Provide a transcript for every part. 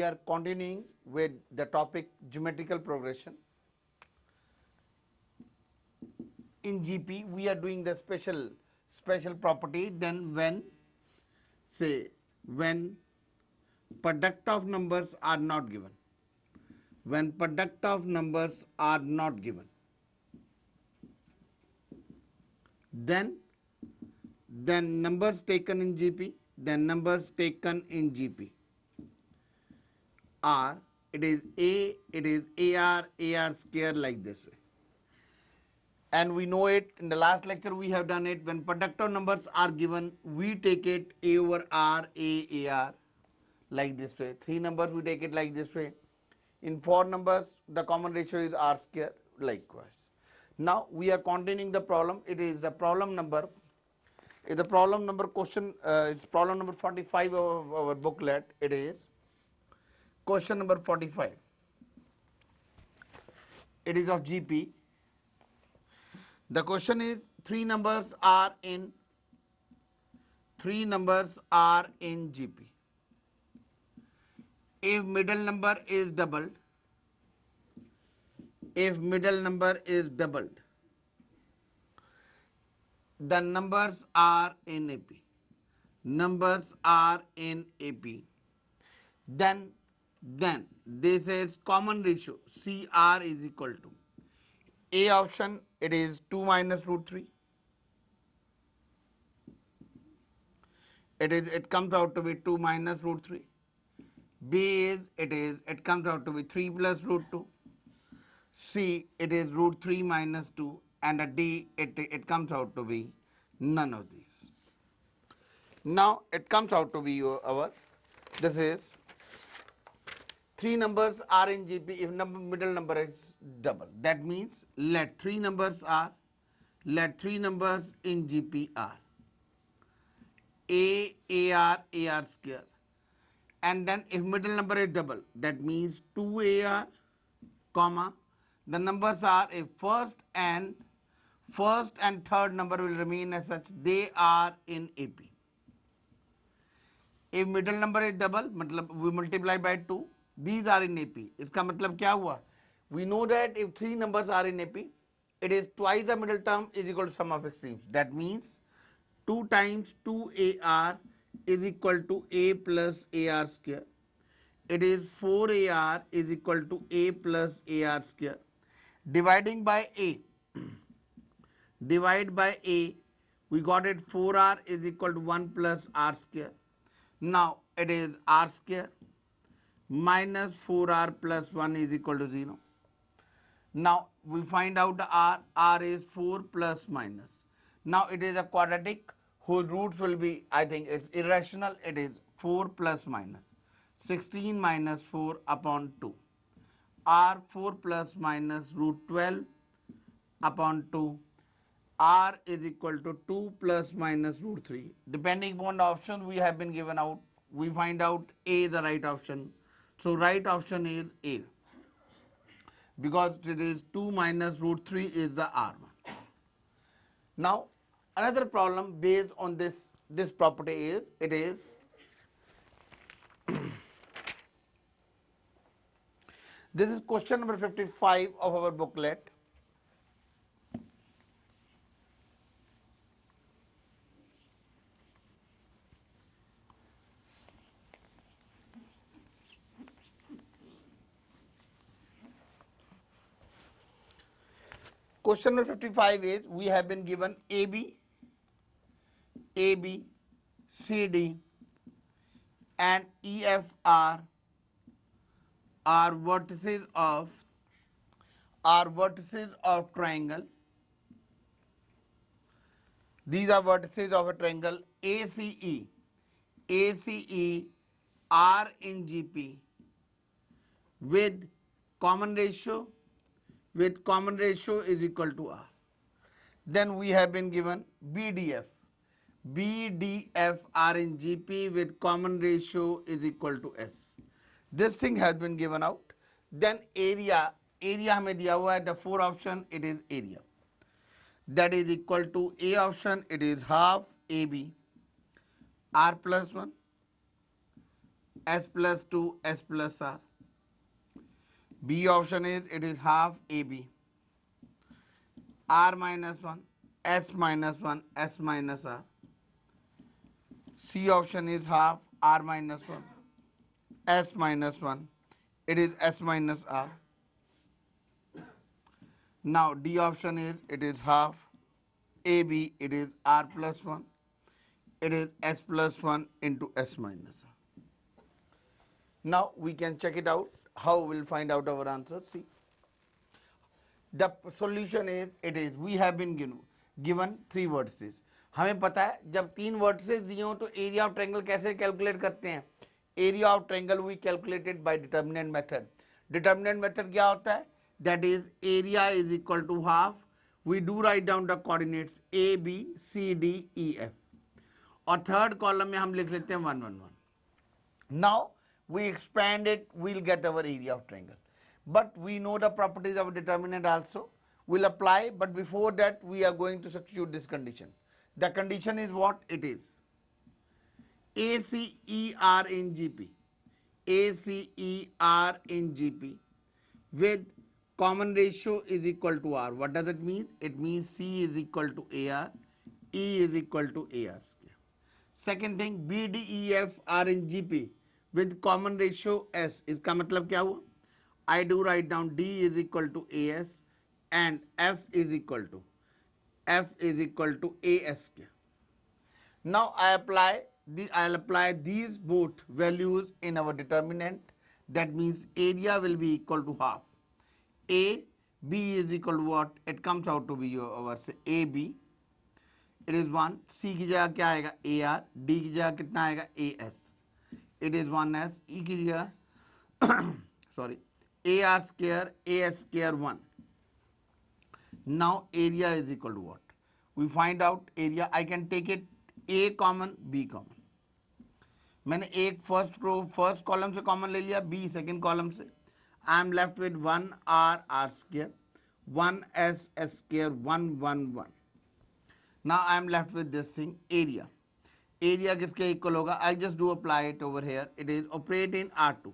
are continuing with the topic geometrical progression. In GP, we are doing the special property. Then when product of numbers are not given, when product of numbers are not given, then numbers taken in GP, are, it is AR square, like this way. And we know it, in the last lecture we have done it. When product of numbers are given, we take it A over R, AR, like this way. 3 numbers we take it like this way. In 4 numbers the common ratio is R square, likewise. Now we are continuing the problem. It is the problem number, question, it's problem number 45 of our booklet. It is question number 45. It is of GP. The question is, three numbers are in GP. If middle number is doubled, the numbers are in AP. Then this is common ratio, CR is equal to A option, it is 2 minus root 3. It comes out to be 2 minus root 3. B is, it comes out to be 3 plus root 2. C, it is root 3 minus 2. And a D, it comes out to be none of these. Now it comes out to be this is, three numbers are in GP if middle number is double. That means let three numbers in GP are A, AR, AR square. And then if middle number is double, that means 2AR, comma, the numbers are, if first and third number will remain as such, they are in AP. If middle number is double, मतलब we multiply by 2, these are in AP. इसका मतलब क्या हुआ? We know that if three numbers are in AP, it is twice the middle term is equal to sum of extremes. That means 2 times 2AR is equal to A plus AR square. It is 4AR is equal to A plus AR square. Dividing by A, we got it 4R is equal to 1 plus R square. Now it is R square minus 4R plus 1 is equal to 0. Now we find out the R is 4 plus minus. Now it is a quadratic whose roots will be, I think it's irrational, it is 4 plus minus 16 minus 4 upon 2. R 4 plus minus root 12 upon 2. R is equal to 2 plus minus root 3. Depending upon the options we have been given out, we find out A is the right option. So right option is A, because it is 2 minus root 3 is the R1. Now another problem based on this property is, this is question number 55 of our booklet. Question number 55 is, we have been given AB, CD and EFR are vertices of triangle. These are vertices of a triangle ACE are in GP with common ratio is equal to R. Then we have been given BDF are in GP with common ratio is equal to S. This thing has been given out. Then area हमें दिया हुआ है, the 4 option, it is area. That is equal to A option, it is half AB R plus 1 S plus 2 S plus R. B option is it is half AB. R minus 1 S minus 1 S minus R. C option is half R minus 1 S minus 1, it is S minus R. Now D option is it is half AB, it is R plus 1, it is S plus 1 into S minus R. Now we can check it out. How we'll find out our answer? See, the solution is it is we have been given three vertices. हमें पता है जब तीन vertices दिए हो तो area of triangle कैसे calculate करते हैं? Area of triangle we calculated by determinant method. Determinant method क्या होता है? That is area is equal to half. We do write down the coordinates A B C D E F और third column में हम लिख लेते हैं 1 1 1. Now we expand it, we'll get our area of triangle. But we know the properties of determinant also. We'll apply, but before that we are going to substitute this condition. The condition is what it is. ACER in GP. ACER in GP with common ratio is equal to R. What does it mean? It means C is equal to AR, E is equal to AR square. Second thing, BDEF are in GP with common ratio S. इसका मतलब क्या हुआ? I do write down D is equal to AS and F is equal to AS square. Now I'll apply these both values in our determinant. That means area will be equal to half. A B is equal to what? It comes out to be our AB. It is 1. C की जगह क्या आएगा? AR. D की जगह कितना आएगा? AS. It is 1 as E की जगह sorry AR square AS square 1. Now area is equal to what? We find out area. I can take it A common B common. मैंने एक फर्स्ट कॉलम से common ले लिया, B second column से. I am left with 1 R R square, 1 S S square, 1 1 1. Now I am left with this thing area. Area किसके equal होगा? I just do apply it over here. It is operate in R2.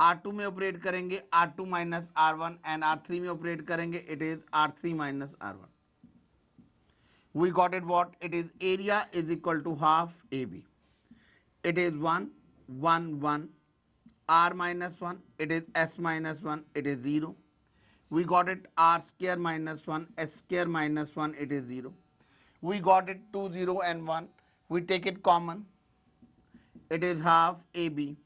R2 में operate करेंगे R2 minus R1 and R3 में operate करेंगे it is R3 minus R1. We got it what? It is area is equal to half AB. It is 1 1 1 R minus 1, it is S minus 1, it is 0. We got it R square minus 1, S square minus 1, it is 0. We got it 2 0 and 1. We take it common, it is half AB.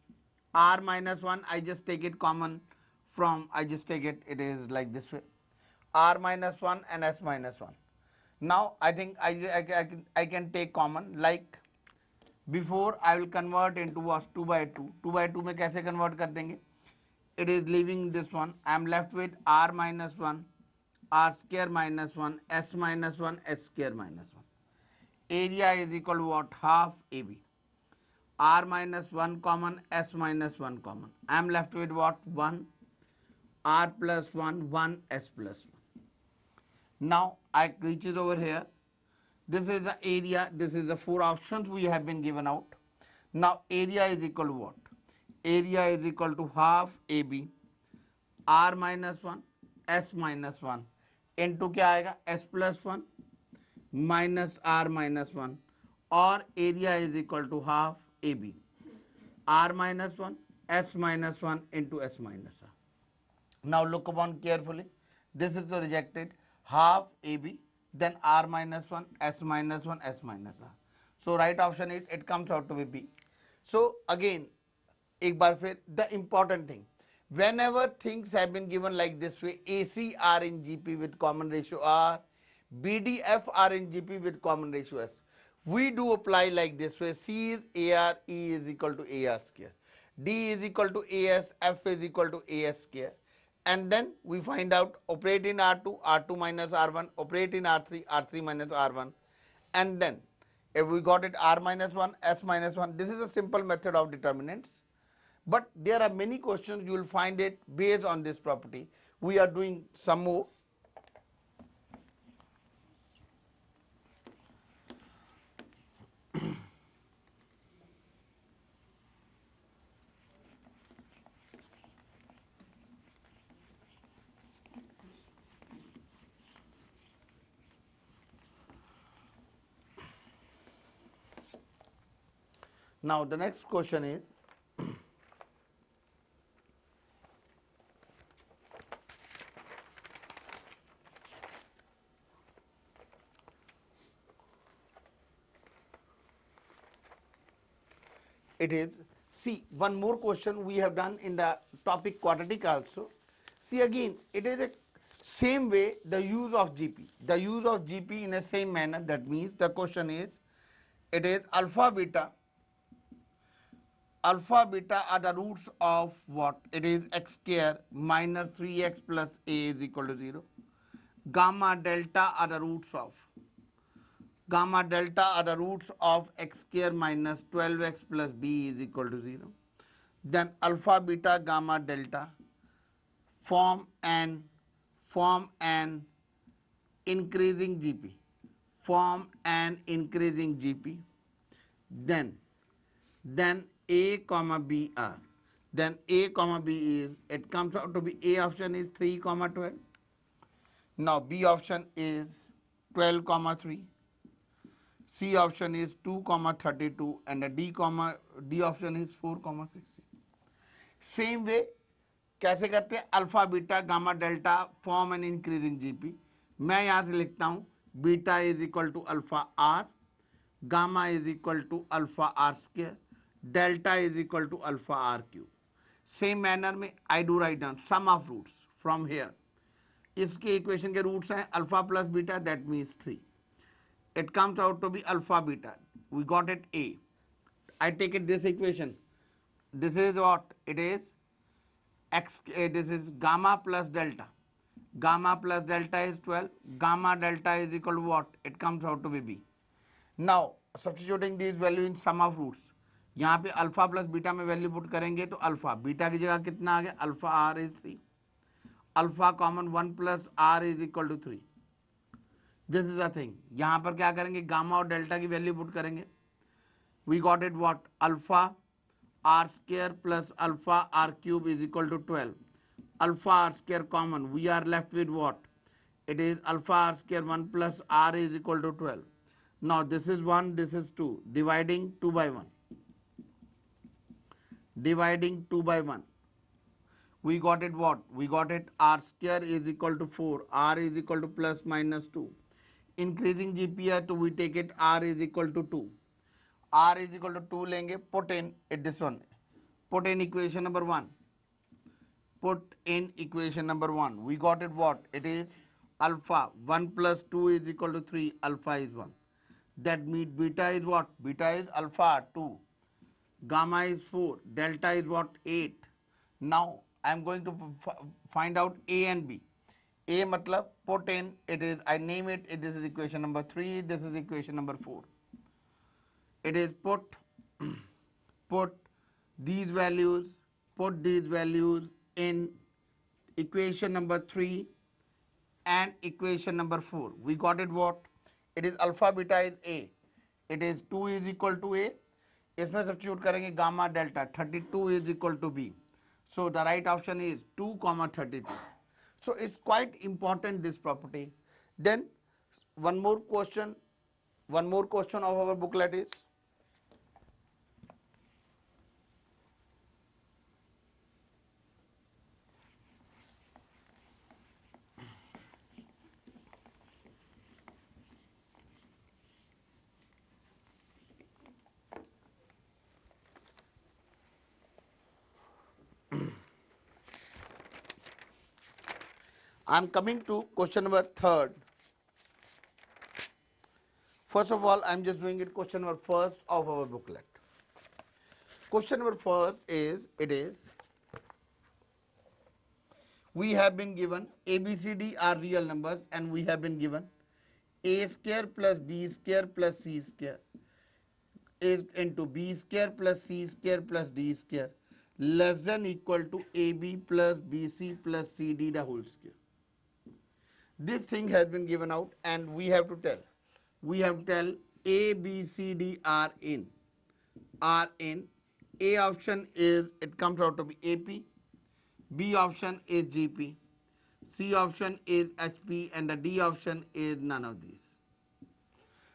R minus 1, I just take it common from, I just take it, it is like this way, R minus 1 and S minus 1. Now I think I can take common, like before I will convert into was 2 by 2. 2 by 2 में कैसे convert कर देंगे? It is leaving this one. I am left with R minus 1, R square minus 1, S minus 1, S square minus 1. Area is equal to what? Half AB. R minus 1 common, S minus 1 common. I am left with what? 1, R plus 1, 1, S plus 1. Now I reaches over here. This is the area, this is the four options we have been given out. Now area is equal to what? Area is equal to half AB, R minus 1, S minus 1 into क्या आएगा? S plus 1 minus R minus 1 or area is equal to half AB, R minus 1, S minus 1 into S minus R. Now look upon carefully. This is rejected. Half AB, then R minus 1, S minus 1, S minus R. So right option is, it comes out to be B. So again, एक बार फिर, the important thing, whenever things have been given like this way, AC R in GP with common ratio R, BDF R in GP with common ratio S, we do apply like this way. C is AR, E is equal to AR square, D is equal to AS, F is equal to AS square. And then we find out operate in R2, R2 minus R1, operate in R3, R3 minus R1. And then if we got it R minus 1, S minus 1, this is a simple method of determinants. But there are many questions you will find it based on this property. We are doing some more. Now the next question is, it is, see, one more question we have done in the topic quadratic also. See, again it is a same way the use of GP, in a same manner. That means the question is, it is alpha beta are the roots of what? It is x square minus 3x plus a is equal to 0. Gamma delta are the roots of x square minus 12x plus b is equal to 0. Then alpha beta gamma delta form an increasing GP, then a comma b are, then a comma b is, it comes out to be, a option is 3 comma 12. Now b option is 12 comma 3, C option is 2 comma 32, and the D option is 4 comma 60. Same way कैसे करते हैं? Alpha beta gamma delta form an increasing GP. मैं यहां से लिखता हूं beta is equal to alpha r, gamma is equal to alpha r square, delta is equal to alpha r cube. Same manner में I do write down sum of roots from here. इसके equation के roots हैं alpha plus beta, that means 3. It comes out to be alpha beta. We got it A. I take it this equation. This is what it is. This is gamma plus delta. Gamma plus delta is 12. Gamma delta is equal to what? It comes out to be B. Now substituting these value in sum of roots. यहाँ पे alpha plus beta में value put करेंगे तो alpha beta की जगह कितना आ गया? Alpha r is 3. Alpha common 1 plus r is equal to 3. This is a thing. यहां पर क्या करेंगे? गामा और डेल्टा की वैल्यू पुट करेंगे. We got it what? Alpha r square plus alpha r cube is equal to 12. Alpha r square common, we are left with what? It is alpha r square 1 plus r is equal to 12. Now this is 1, this is 2, dividing 2 by 1. Dividing 2 by 1. We got it what? We got it r square is equal to 4, r is equal to plus minus 2. Increasing GPR to we take it r is equal to 2. R is equal to 2 लेंगे, put in it this one. Put in equation number 1. Put in equation number 1. We got it what? It is alpha 1 plus 2 is equal to 3. Alpha is 1. That means beta is what? Beta is alpha 2. Gamma is 4. Delta is what? 8. Now I am going to find out A and B. A matlab put in, it is, I name it, this is equation number 3, this is equation number 4. It is put these values in equation number 3 and equation number 4. We got it what? It is alpha beta is A. It is 2 is equal to A. इसमें substitute करेंगे gamma delta, 32 is equal to B. So the right option is 2 comma 32. So it's quite important, this property. Then one more question of our booklet is, I am coming to question number 3rd. First of all, I am just doing it question number 1st of our booklet. Question number 1st is, it is, we have been given A, B, C, D are real numbers, and we have been given A square plus B square plus C square is into B square plus C square plus D square less than equal to AB plus BC plus CD the whole square. This thing has been given out, and we have to tell A, B, C, D are in. A option is, it comes out to be AP, B option is GP, C option is HP, and the D option is none of these.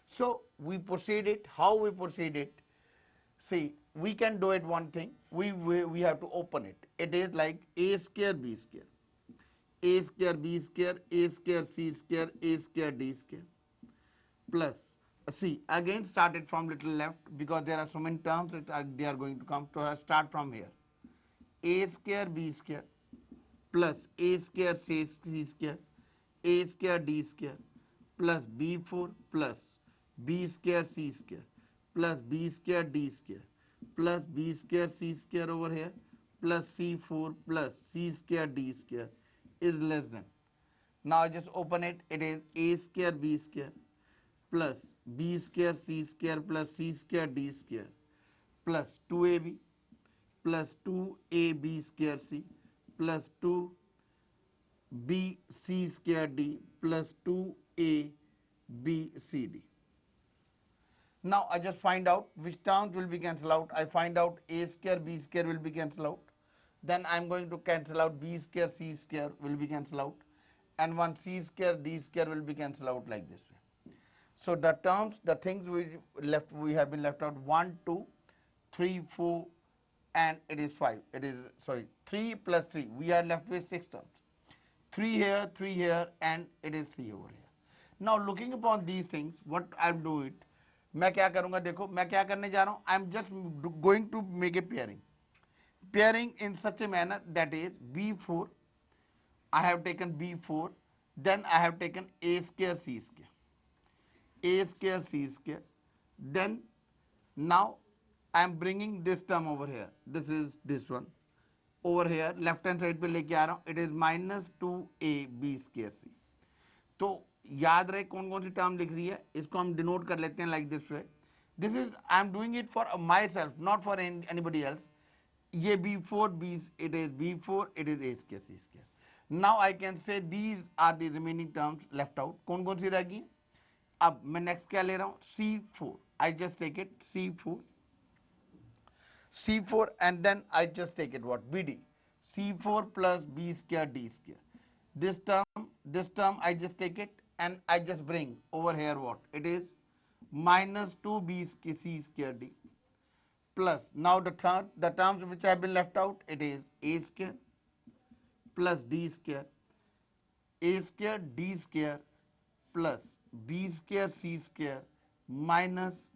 So we proceed it. How we proceed it? See, we can do it one thing. We have to open it. It is like a square b square, a square b square, a square c square, a square d square, plus see, again started from little left because there are so many terms that they are going to come to start from here. A square b square plus a square c square, a square d square, plus b4 plus b square c square, plus b square d square, plus b square c square over here, plus c4 plus c square d square is less than. Now I just open it. It is a square b square plus b square c square plus c square d square plus 2ab plus 2ab square c plus 2b c square d plus 2a b c d. Now I just find out which terms will be cancelled out. I find out a square b square will be cancelled out. Then I am going to cancel out b square c square will be cancelled out, and one c square d square will be cancelled out like this way. So the terms, the things we have been left out 1, 2, 3, 4, and it is 5. It is, sorry, 3 plus 3. We are left with 6 terms. 3 here, and it is 3 over here. Now looking upon these things, what I am doing, मैं क्या करूँगा, देखो मैं क्या करने जा रहा हूँ. I am just going to make a pairing in such a manner that is b4. I have taken b4, then I have taken a square c square, a square c square, then now I am bringing this term over here. This is this one over here, left hand side पे लेके आ रहा हूँ. It is minus 2ab square c. तो याद रहे कौन कौन सी term लिख रही है, इसको हम डिनोट कर लेते हैं like this way. This is, I am doing it for myself, not for anybody else. ये b4 b, it is b4, it is a square c square. Now I can say these are the remaining terms left out. कौन कौन सी रहेगी? अब मैं next क्या ले रहा हूँ, c4. I just take it c4 and then I just take it what, bd, c4 plus b square d square. This term I just take it and I just bring over here what, it is minus 2b c square d plus, now the terms which have been left out, it is a square plus d square, a square d square plus b square c square minus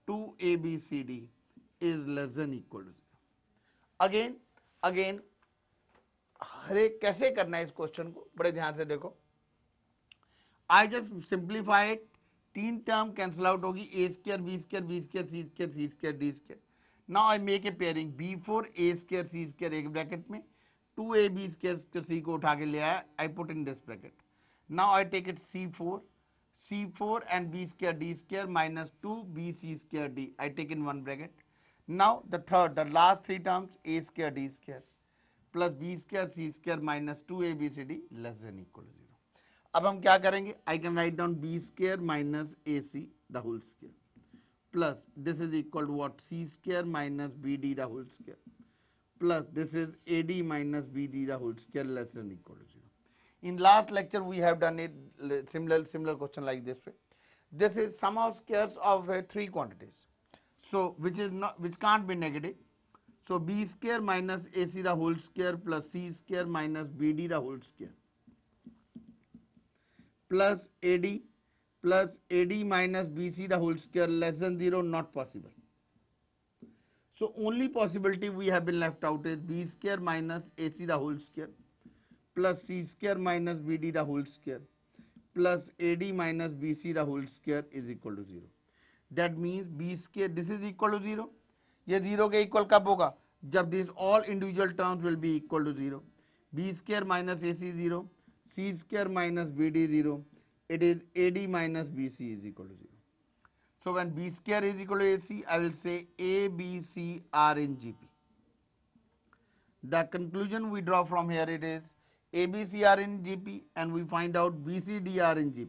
2abcd is less than equal to 0. Again हर एक कैसे करना है इस question को बड़े ध्यान से देखो. I just simplify it. 3 term cancel out होगी, a square b square b square c square c square d square. Now I make a pairing b4 a square c square एक ब्रैकेट में, 2ab square c को उठा के ले आया, I put in this bracket. Now I take it c4 and b square d square minus 2b c square d, I take in one bracket. Now the last 3 terms, a square d square plus b square c square minus 2abcd less than equal to 0. अब हम क्या करेंगे, I can write down b square minus ac the whole square plus this is equal to what, c square minus bd the whole square plus this is ad minus bd the whole square less than equal to 0. In last lecture we have done a similar question like this way. This is sum of squares of 3 quantities, so which can't be negative. So b square minus ac the whole square plus c square minus bd the whole square plus ad minus bc the whole square less than 0, not possible. So only possibility we have been left out is b square minus ac the whole square plus c square minus bd the whole square plus ad minus bc the whole square is equal to 0. That means b square, this is equal to 0. ये 0 के equal कब होगा, जब this all individual terms will be equal to 0. B square minus A C 0, C square minus B D 0, it is ad minus bc is equal to 0. So when b square is equal to ac, I will say a, b, c are in gp. The conclusion we draw from here, it is a, b, c are in gp and we find out b, c, d are in gp.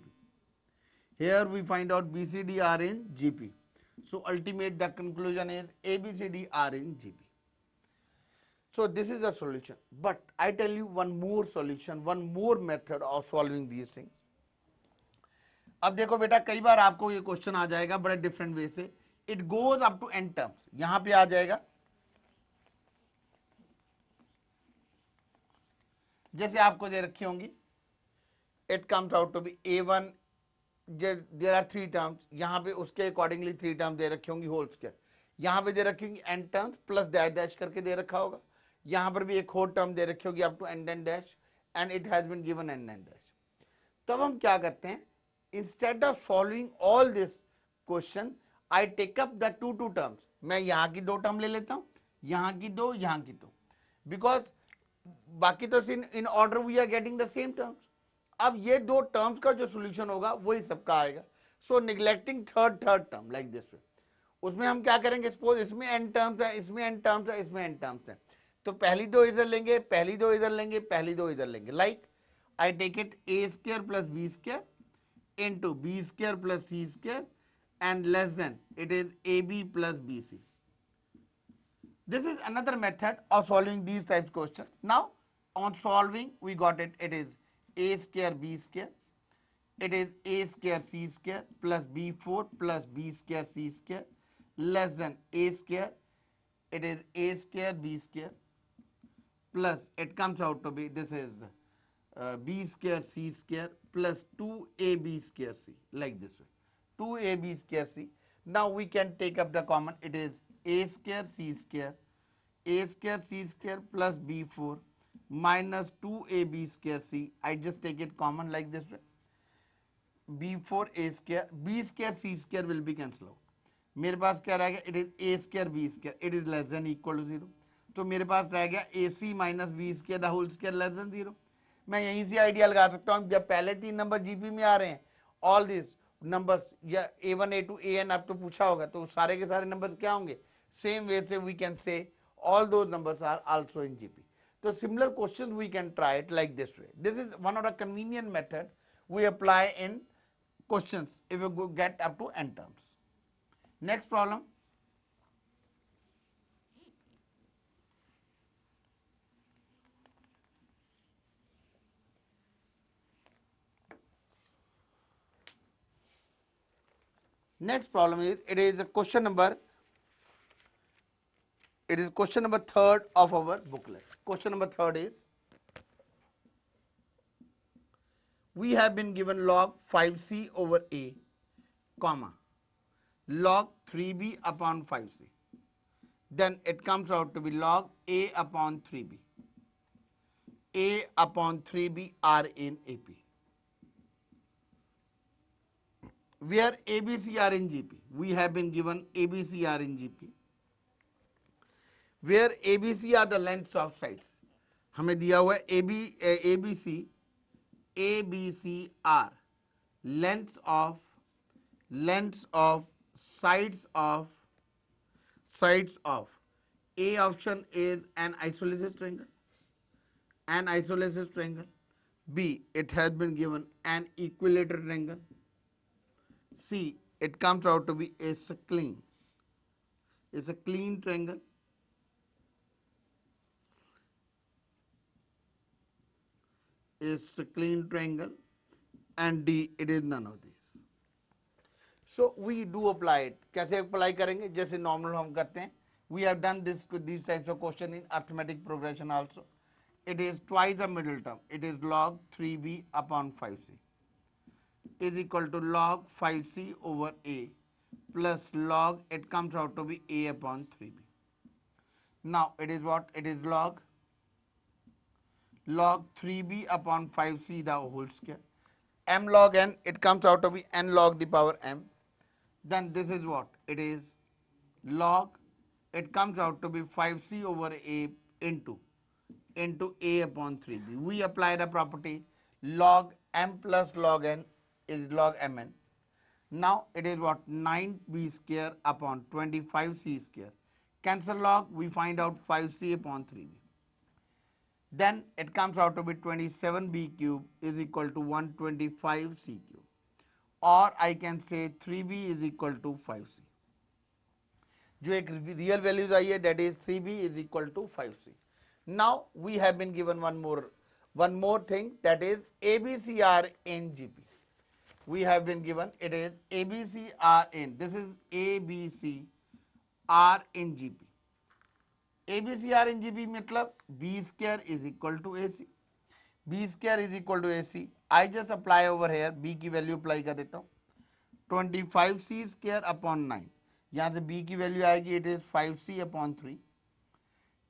Here we find out b, c, d are in gp. So ultimate the conclusion is a, b, c, d are in gp. So this is a solution, but I tell you one more solution, one more method of solving these things. अब देखो बेटा, कई बार आपको ये question आ जाएगा बड़े different way से. It goes up to n terms, यहां पे आ जाएगा जैसे आपको दे रखी होंगी, it comes out to be a1, there are 3 terms, यहां पे उसके अकॉर्डिंगली 3 टर्म्स दे रखी होंगी होल स्क्वायर, यहां पे दे रखी होंगी n terms plus dash dash करके दे रखा होगा, यहां पर भी एक और टर्म दे रखी होगी up to n dash, and it has been given n dash. तब हम क्या करते हैं, instead of solving all this question I take up the two terms, मैं यहां की 2 टर्म ले लेता हूं, यहां की 2, यहां की 2, बिकॉज बाकी तो in order we are getting the same terms. अब ये 2 टर्म्स का जो सोल्यूशन होगा वही सबका आएगा। So neglecting third term like this way, उसमें हम क्या करेंगे, सपोज इसमें n टर्म्स है, इसमें n टर्म्स है, इसमें n टर्म्स है, तो पहली 2 इधर लेंगे, पहली 2 इधर लेंगे, पहली 2 इधर लेंगे, like I take it a square plus b square into b square plus c square and less than it is ab plus bc। This is another method of solving these types questions. Now on solving we got it, it is a square b square, it is a square c square plus b4 plus b square c square less than a square, it is a square b square plus it comes out to be, this is b square c square plus 2ab square c, like this way, 2ab square c. Now we can take up the common, it is a square c square plus b4 minus 2ab square c, I just take it common like this way, b4 a square, b square c square will be cancel out, मेरे पास क्या रहेगा, it is a square b square, it is less than equal to 0, तो मेरे पास रह गया ac minus b square the whole square less than 0। मैं यहीं से आइडिया लगा सकता हूं, जब पहले 3 नंबर जीपी में आ रहे हैं, ऑल दिस नंबर्स या a1 a2 an अब तो पूछा होगा, तो सारे के सारे नंबर्स क्या होंगे, सेम वे से we can say all those numbers are also in GP. So similar questions we can try it like this way. This is one of the convenient method we apply in questions if we get up to n terms. Next problem. Next problem is, it is a question number, it is question number 3rd of our booklet. Question number 3rd is, we have been given log 5c over a, comma, log 3b upon 5c. Then it comes out to be log a upon 3b. A upon 3b are in AP. Where ABC are in GP. We have been given ABC are in GP. Where ABC are the lengths of sides. हमें दिया हुआ है ABC are lengths of sides of A option is an isosceles triangle. An isosceles triangle. B, it has been given an equilateral triangle. C, it comes out to be a clean. It's a clean triangle. Is a clean triangle. And D, it is none of these. So we do apply it. कैसे apply करेंगे, जैसे normal हम करते हैं. We have done these types of question in arithmetic progression also. It is twice the middle term. It is log 3b upon 5c is equal to log 5c over a plus log, it comes out to be a upon 3b. Now it is what? It is log 3b upon 5c the whole square. M log n, it comes out to be n log the power m. Then this is what? It is log, it comes out to be 5c over a into a upon 3b. We apply the property log m plus log n is log mn. Now it is what? 9b square upon 25c square. Cancel log, we find out 5c upon 3b. Then it comes out to be 27b cube is equal to 125c cube. Or I can say 3b is equal to 5c. जो एक real values आई है, that is 3b is equal to 5c. Now we have been given one more thing, that is ABC are in GP. we have been given it is ABC R in, this is ABC R in GP. ABC R in GP मतलब B square is equal to AC. B square is equal to AC. I just apply over here, B की value apply कर देता हूँ 25C square upon 9. यहाँ से B की वैल्यू आएगी it is 5C upon 3.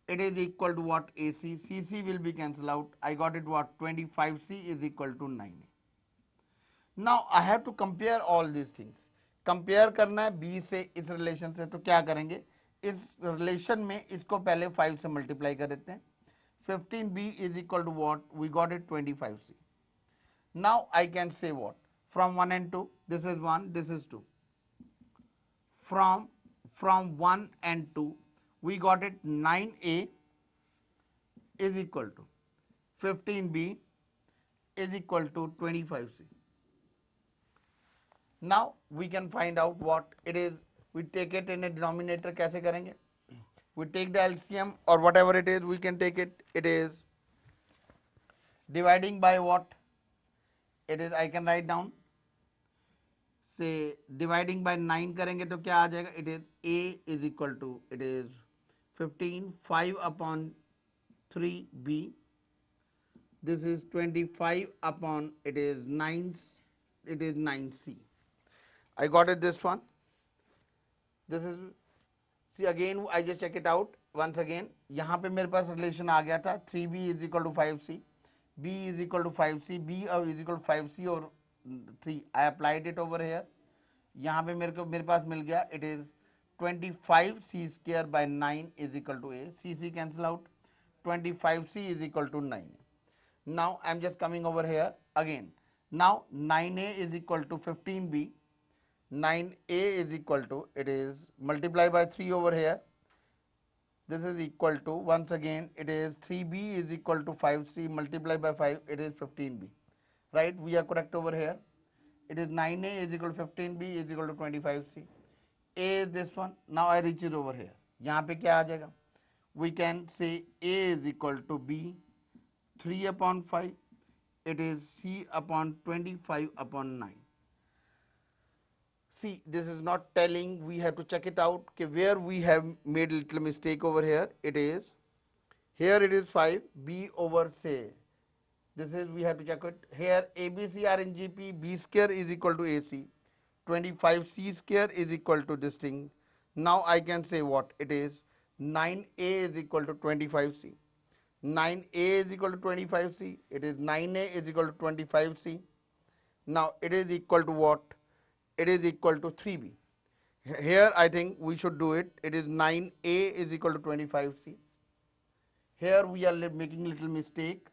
It is equal to what? AC. CC will be cancelled out. I got it what? 25C is equal to 9. Now I have to compare all these things. Compare करना है B से इस relation से, तो क्या करेंगे, इस relation में इसको पहले 5 से मल्टीप्लाई कर देते हैं. 15B is equal to what? We got it 25C. Now I can say what? From 1 and 2, this is 1, this is 2. From 1 and 2, we got it 9A is equal to 15B is equal to 25C. Now we can find out what it is. We take it in a denominator. कैसे करेंगे? We take the LCM or whatever it is, we can take it. It is dividing by what? It is, I can write down, say dividing by 9 करेंगे तो क्या आ जाएगा? It is A is equal to, it is 15, 5 upon 3B. This is 25 upon, it is 9, it is 9C. I got it, this one. This is, see again I just check it out once again. यहाँ पे मेरे पास relation आ गया था 3B is equal to 5C, B is equal to 5C, B is equal to 5C और 3. I applied it over here. यहाँ पे मेरे पास मिल गया it is 25C square by 9 is equal to A. C cancel out. 25C is equal to 9. Now I am just coming over here again. Now 9A is equal to 15B. 9A is equal to, it is multiply by 3 over here. This is equal to, once again it is 3B is equal to 5C multiply by 5, it is 15B. Right, we are correct over here. It is 9A is equal to 15B is equal to 25C. A is this one. Now I reach it over here. यहाँ पे क्या आ जाएगा? We can say A is equal to B 3 upon 5. It is C upon 25 upon 9. See, this is not telling, we have to check it out. Okay, where we have made a little mistake over here, it is, here it is 5, B over say, this is, we have to check it. Here ABC are in GP, B square is equal to AC, 25C square is equal to this thing. Now I can say what? It is 9A is equal to 25C. 9A is equal to 25C. It is 9A is equal to 25C. Now it is equal to what? It is equal to 3B. Here I think we should do it. It is 9A is equal to 25C. Here we are making little mistake.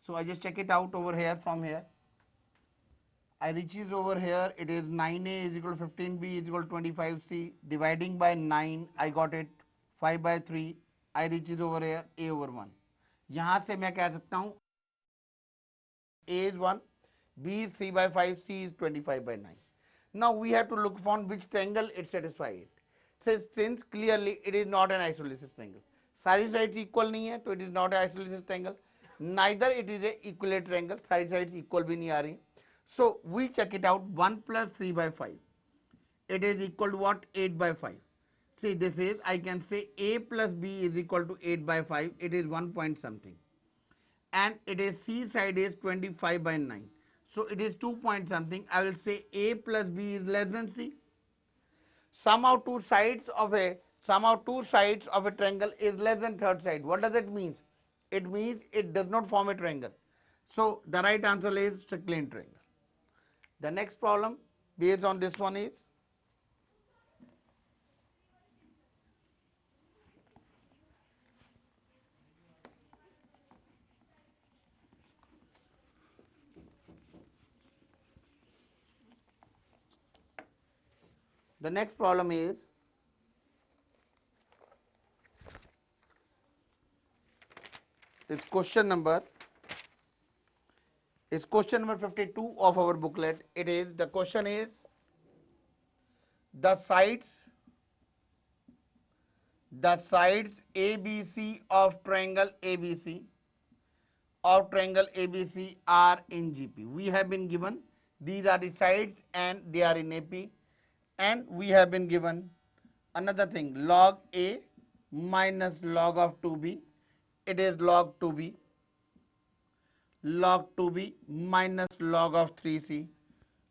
So I just check it out over here from here. I reaches over here. It is 9A is equal to 15B is equal to 25C. Dividing by 9, I got it 5 by 3. I reaches over here A over 1. यहाँ से मैं कह सकता हूँ A is 1, B is 3 by 5, C is 25 by 9. Now we have to look upon which triangle it satisfies. Since clearly it is not an isosceles triangle. सारी sides equal नहीं है, तो it is not an isosceles triangle. Neither it is a equilateral triangle. सारी sides equal भी नहीं आ रही. So we check it out. 1 plus 3 by 5. It is equal to what? 8 by 5. See, this is, I can say A plus B is equal to 8 by 5. It is 1 point something. And it is C side is 25 by 9. So it is 2 point something. I will say A plus B is less than C. Somehow two sides of a triangle is less than third side. What does it mean? It means it does not form a triangle. So the right answer is triclinian triangle. The next problem based on this one is, the next problem is question number 52 of our booklet. It is, the question is, the sides ABC of triangle ABC are in GP. We have been given These are the sides and they are in AP. And we have been given another thing, log A minus log of 2B. It is log 2B. Log 2B minus log of 3C.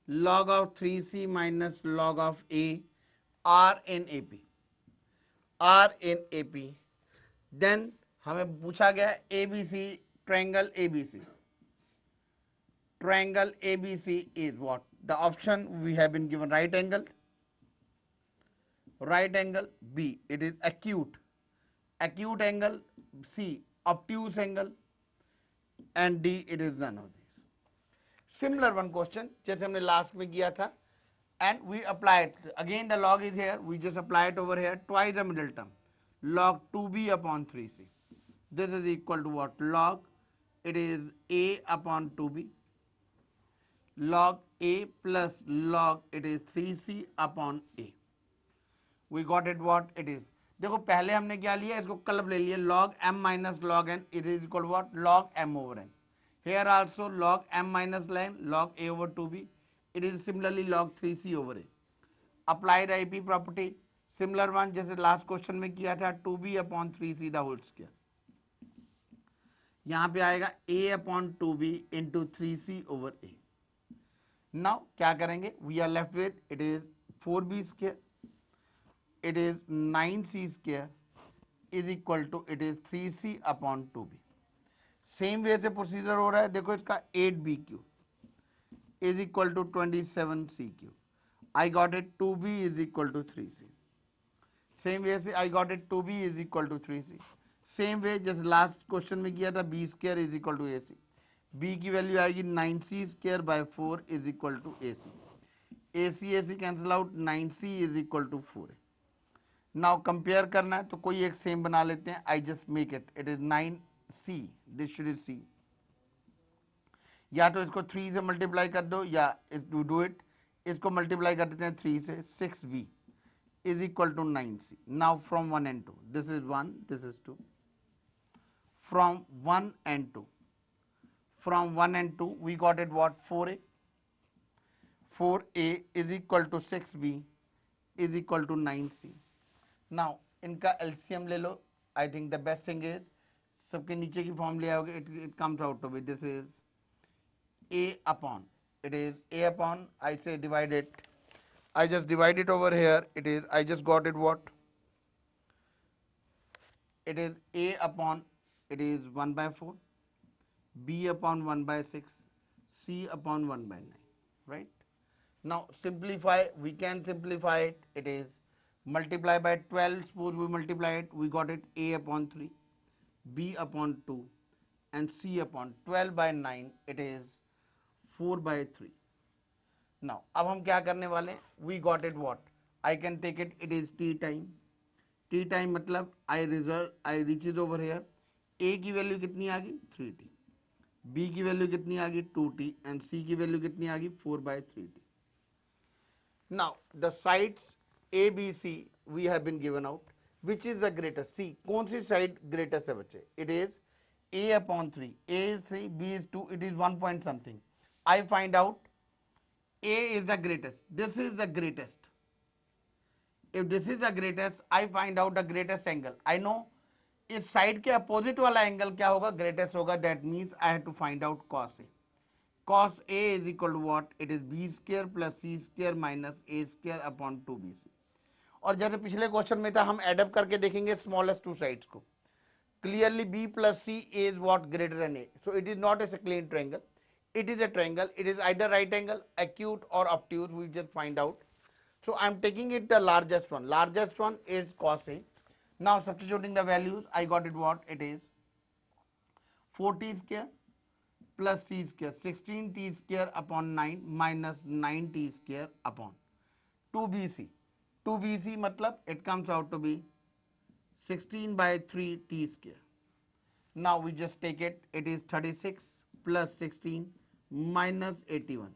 Log of 3C minus log of A are in AP. Are in AP. Then हमें पूछा गया ABC triangle ABC. Triangle ABC is what? The option we have been given right angle. Right angle B, it is acute. Acute angle C, obtuse angle, and D, it is none of these. Similar one question जैसे हमने last में किया था, and we apply it again. The log is here, we just apply it over here twice the middle term, log 2b upon 3c. This is equal to what? Log, it is a upon 2b, log a plus log, it is 3c upon a. We got it what it is. देखो पहले हमने क्या लिया, इसको club ले लिया, log m minus log n, it is equal to what? Log m over n. Here also log m minus n, log a over 2b, it is similarly log 3c over a. Apply the AP property, similar one जैसे last question में किया था, 2b upon 3c the whole square. यहाँ पे आएगा a upon 2b into 3c over a. Now क्या करेंगे? We are left with, it is 4b square, it is 9c square is equal to, it is 3c upon 2b. Same way से procedure हो रहा है. देखो इसका 8bq is equal to 27cq. I got it 2b is equal to 3c. Same way से I got it 2b is equal to 3c. Same way जैसे last question में किया था, b square is equal to ac. b की वैल्यू आएगी 9c square by 4 is equal to ac. ac cancel out, 9c is equal to 4. Now compare करना है तो कोई एक सेम बना लेते हैं. I just make it, it is 9c, this should is c. या तो इसको 3 से मल्टीप्लाई कर दो, या टू डू इट इसको मल्टीप्लाई कर देते हैं 3 से. 6b is equal to 9c. Now from 1 and 2, this is 1, this is 2. From 1 and 2, from 1 and 2 we got it what? 4a. 4a is equal to 6b is equal to 9c. Now इनका LCM ले लो. I think the best thing is सबके नीचे की form ले आओगे, it comes out to be, this is a upon, it is a upon, I say divide it, I just divide it over here, it is, I just got it what? It is a upon, it is 1 by 4, b upon 1 by 6, c upon 1 by 9, right? Now simplify, we can simplify it, it is multiply by 12, suppose we multiply it, we got it a upon 3, b upon 2, and c upon 12 by 9, it is 4 by 3. Now अब हम क्या करने वाले? We got it what? I can take it, it is t time. t time मतलब I reaches over here. a की value कितनी आ गई? 3t. b की वैल्यू कितनी आ गई? 2t. and c की वैल्यू कितनी आ गई? 4 by 3t. Now the sides a b c we have been given out. Which is the greatest? C. कौन सी side greatest है बच्चे? It is a upon 3. a is 3, b is 2, it is 1 point something. I find out a is the greatest. This is the greatest. If this is the greatest, I find out the greatest angle. I know इस side के opposite वाला angle क्या होगा? Greatest होगा. That means I have to find out cos A. cos A is equal to what? It is b square plus c square minus a square upon 2bc. और जैसे पिछले question में था, हम एडअप करके देखेंगे स्मॉलेस्ट टू साइड्स को. Clearly b plus c is what? Greater than a. So it is not a clean triangle. It is a triangle. It is either right angle, acute or obtuse. We just find out. So I am taking it the largest one. Largest one is cos A. Now substituting the values, I got it what? It is 4t square plus c square, 16t square upon 9 minus 9t square upon 2bc. 2bc matlab it comes out to be 16 by 3t square. Now we just take it. It is 36 plus 16 minus 81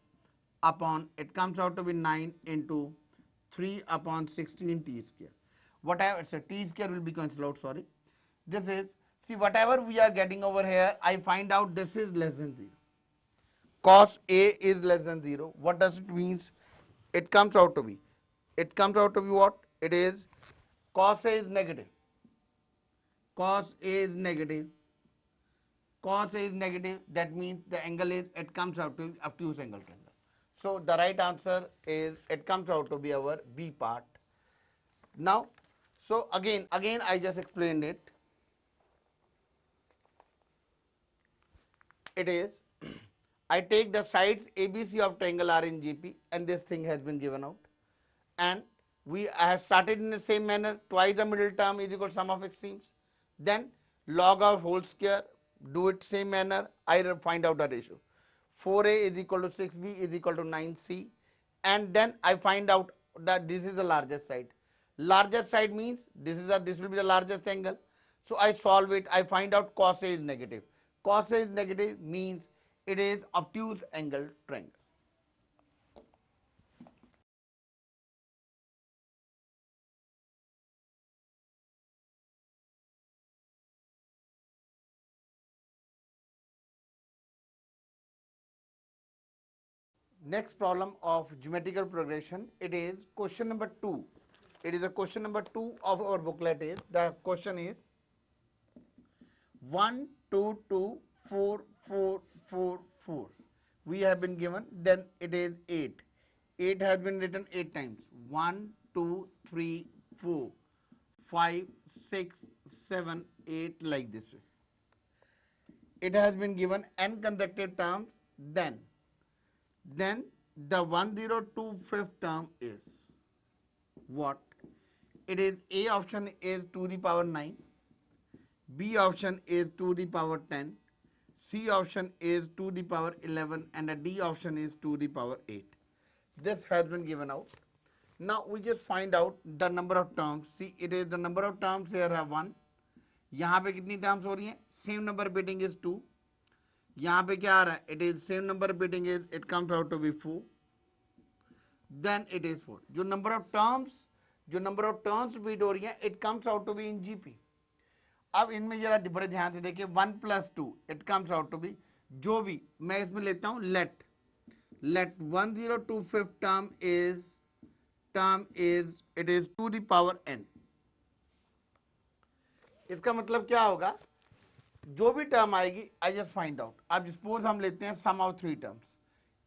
upon, it comes out to be 9 into 3 upon 16 t square. Whatever, it's a t square will be cancelled out, sorry. This is, see whatever we are getting over here, I find out this is less than 0. cos A is less than 0. What does it means? It comes out to be. It comes out to be what? It is cos A is negative. Cos A is negative. Cos A is negative. That means the angle is, it comes out to obtuse angle triangle. So the right answer is, it comes out to be our B part. Now, so again I just explained it. It is, I take the sides ABC of triangle R in GP, and this thing has been given out. And I have started in the same manner. Twice the middle term is equal to sum of extremes. Then log of whole square, do it same manner. I find out the ratio. 4A is equal to 6B is equal to 9C. And then I find out that this is the largest side. Largest side means this will be the largest angle. So I solve it. I find out cos A is negative. Cos A is negative means it is obtuse angle triangle. Next problem of geometrical progression, it is question number 2. It is a question number 2 of our booklet. Is the question is 1 2 2 4 4 4 4. We have been given, then it is 8. 8 has been written 8 times. 1 2 3 4 5 6 7 8, like this way. It has been given n consecutive terms. Then the 1025th term is what? It is A option is 2 to the power 9, B option is 2 to the power 10, C option is 2 to the power 11, and the D option is 2 to the power 8. This has been given out. Now we just find out the number of terms. See, it is the number of terms here are 1. यहाँ पे कितनी terms हो रही हैं? Same number repeating is 2. यहाँ पे क्या आ रहा है? It is same number repeating is, it comes out to be 4. Then it is 4. जो number of terms repeat हो रही हैं, it comes out to be in GP. अब इनमें जरा बड़े ध्यान से देखिए, 1 plus 2 it comes out to be, जो भी मैं इसमें लेता हूँ, let 1025th term is it is 2 to the power n. इसका मतलब क्या होगा? जो भी टर्म आएगी, I just find out. अब suppose हम लेते हैं sum of 3 terms.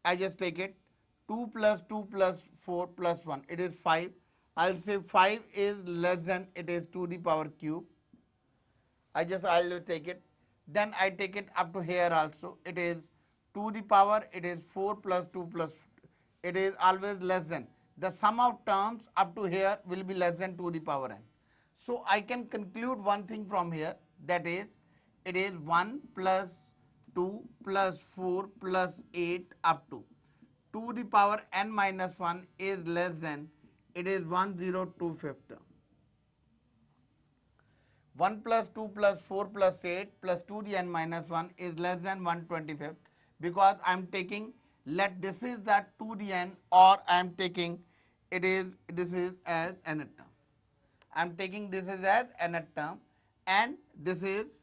I just take it 2 plus 2 plus 4 plus 1. It is 5. I'll say 5 is less than, it is 2 to the power cube. I'll take it. Then I take it up to here also. It is 2 to the power, it is 4 plus 2 plus, it is always less than. The sum of terms up to here will be less than 2 to the power n. So I can conclude one thing from here, that is, it is 1 plus 2 plus 4 plus 8 up to 2 to the power n minus 1 is less than, it is 1025th term. 1 plus 2 plus 4 plus 8 plus 2 to the n minus 1 is less than 125th, because I am taking, let this is that 2 to the n, or I am taking this is as nth term. I am taking this is as nth term, and this is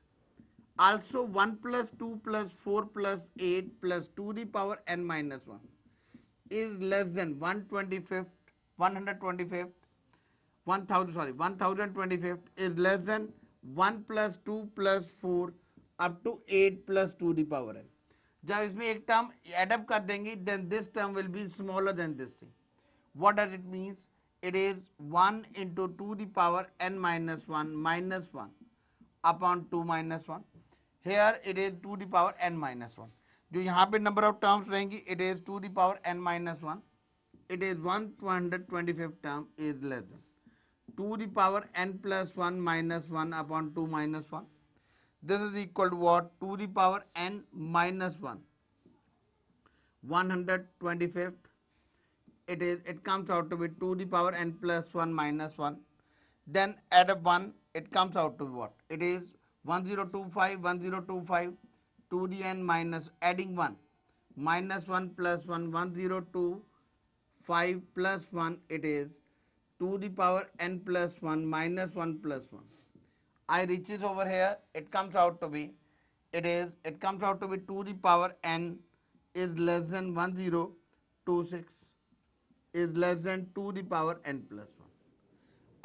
also 1 plus 2 plus 4 plus 8 plus 2 to the power n minus 1 is less than 125th 1025th is less than 1 plus 2 plus 4 up to 8 plus 2 to the power n. जब इसमें एक term add up कर देंगे, then this term will be smaller than this thing. What does it means? It is 1 into 2 to the power n minus 1 upon 2 minus 1. Here it is 2 to the power n minus 1. जो यहाँ पे number of terms रहेंगी, it is 2 to the power n minus 1. It is 125th term is less than 2 to the power n plus 1 minus 1 upon 2 minus 1. This is equal to what? 2 to the power n minus 1. 125th. It comes out to be 2 to the power n plus 1 minus 1. Then add up 1, it comes out to be what? It is 1025, 2 to the n minus, adding 1, minus 1 plus 1, 1025 plus 1, it is 2 to the power n plus 1 minus 1 plus 1. I reaches over here, it comes out to be 2 to the power n is less than 1026 is less than 2 the power n plus 1.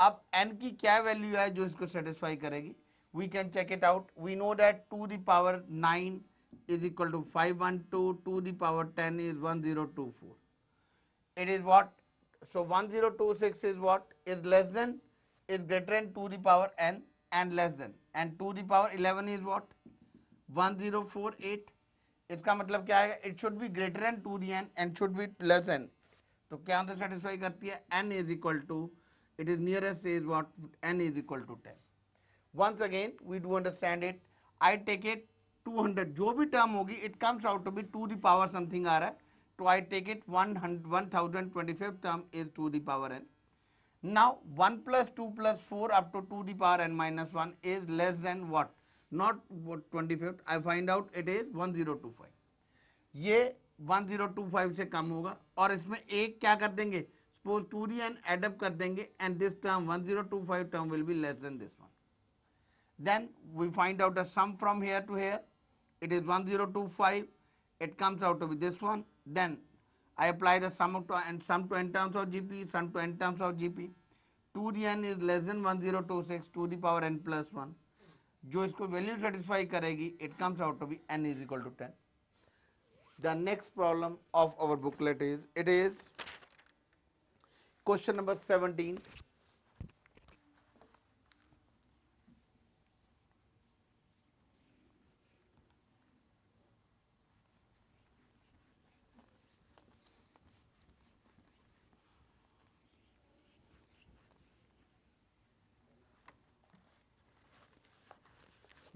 अब n की क्या value है जो इसको satisfy करेगी? We can check it out. We know that 2 the power 9 is equal to 512, 2 the power 10 is 1024. It is what? So 1026 is what? Is less than, is greater than 2 the power n and less than, and 2 the power 11 is what? 1048. इसका मतलब क्या है? It should be greater than 2 the n and should be less than. तो क्या answer satisfy करती है? n is equal to, it is nearest is what? n is equal to 10. Once again we do understand it. I take it 200, जो भी term होगी it comes out to be 2 the power something आ रहा है, तो I take it 1025 term is 2 the power n. Now 1 plus 2 plus 4 up to 2 the power n minus 1 is less than what? Not what 25th. I find out it is 1025. ये 1025 से कम होगा और इसमें एक क्या कर देंगे? Suppose 2d and add up कर देंगे and this term 1025 term will be less than this one. Then we find out the sum from here to here. It is 1025. It comes out to be this one. Then I apply the sum to n terms of GP, sum to n terms of GP. 2dn is less than 1026 to the power n plus 1. जो इसको value satisfy करेगी, it comes out to be n is equal to 10. The next problem of our booklet is, it is question number 17.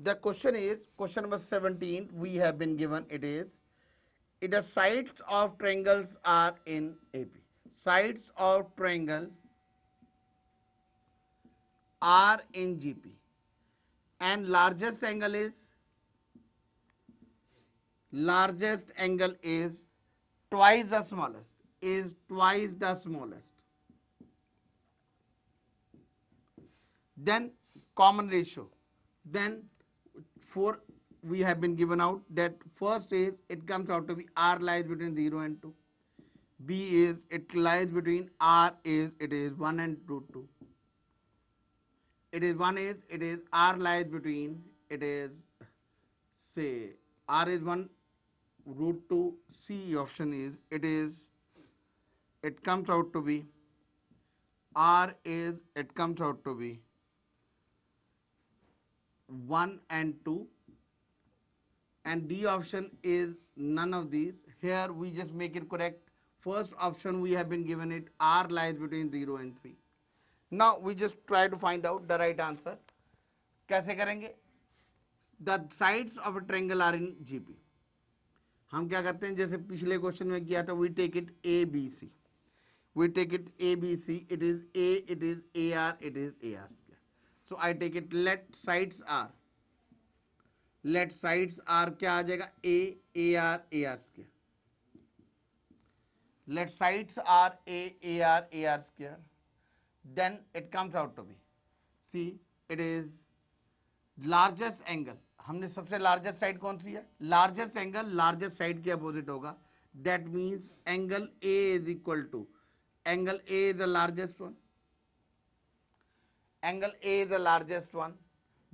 The question is, question number 17 we have been given, it is, the sides of triangles are in AP. Sides of triangle are in GP and largest angle is twice the smallest, then common ratio, then for we have been given out that first is it comes out to be R lies between 0 and 2. B is it lies between R is it is 1 and 2. It is R lies between, it is say R is 1 root 2. C option is it comes out to be R is it comes out to be 1 and 2, and D option is none of these. Here we just make it correct. First option we have been given it R lies between 0 and 3. Now we just try to find out the right answer. कैसे करेंगे? The sides of a triangle are in GP. हम क्या करते हैं, जैसे पिछले question में किया था, we take it ABC. We take it ABC. It is A, it is AR, it is AR square. So I take it let sides are क्या आ जाएगा? A AR AR square. Let sides are A AR AR square. Then it comes out to be, see, it is largest angle. हमने सबसे largest side कौन सी है? Largest angle largest side के opposite होगा. That means angle A is equal to, angle A is the largest one. Angle A is the largest one.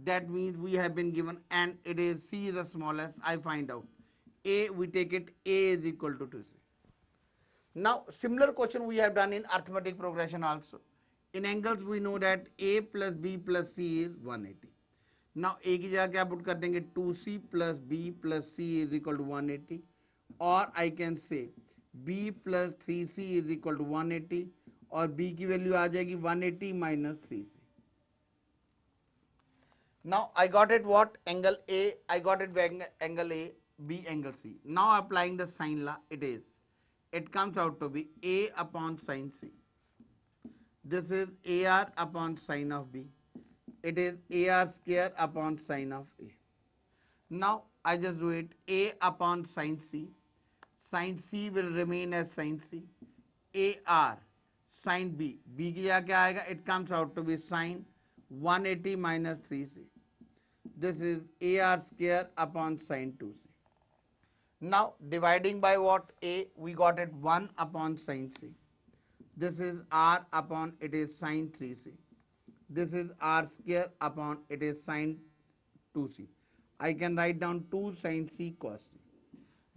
That means we have been given, and it is C is the smallest. I find out A, we take it A is equal to 2C. Now similar question we have done in arithmetic progression also. In angles we know that A plus B plus C is 180. Now A की जगह क्या put कर देंगे? 2C plus B plus C is equal to 180, or I can say B plus 3C is equal to 180, और B की value आ जाएगी 180 minus 3C. Now I got it what? Angle A, I got it angle A, B angle C. Now applying the sine law, it comes out to be A upon sine C. This is AR upon sine of B. It is AR square upon sine of A. Now I just do it A upon sine C. Sine C will remain as sine C. AR sine B. B की जगह क्या आएगा? It comes out to be sine 180 minus 3C. This is AR square upon sine 2C. Now dividing by what? A, we got it 1 upon sin c. This is r upon it is sin 3c. This is r square upon it is sin 2c. I can write down 2 sin c cos c.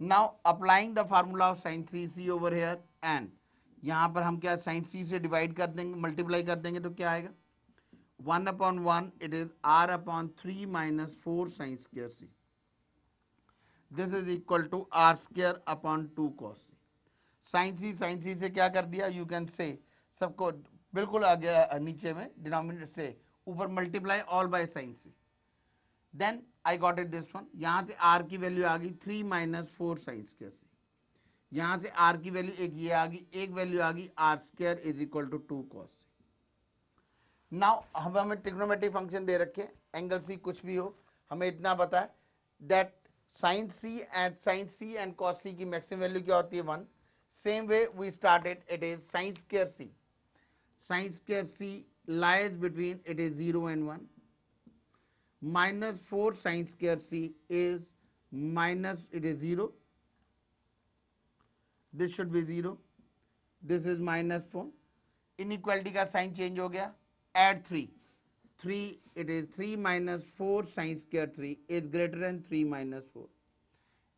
Now applying the formula of sin 3c over here and यहाँ पर हम क्या sin c से divide कर देंगे, multiply कर देंगे तो क्या आएगा? 1 upon 1 it is r upon 3 minus 4 sin square c. This is equal to r square upon 2 cos c. sin c से क्या कर दिया? You can say सबको बिल्कुल आ गया नीचे में डिनोमिनेटर से ऊपर multiply all by sin c. Then I got it this one. यहां से r की वैल्यू आ गई 3 माइनस 4 साइन स्क्वायर c. यहां से r की वैल्यू एक ये आ गई, एक वैल्यू आ गई r square is equal to 2 cos c. Now हमें ट्रिग्नोमेट्रिक फंक्शन दे रखे, एंगल सी कुछ भी हो, हमें इतना पता है that sine C and cos C की मैक्सिमम वैल्यू क्या होती है? 1. Same way we started, it is sine square C. Sine square C lies between it is 0 and 1. minus 4 sin square c is minus, it is 0. This should be 0. This is minus 4. Inequality का sign change हो गया. Add 3. 3, it is 3 minus 4 sin square 3 is greater than 3 minus 4.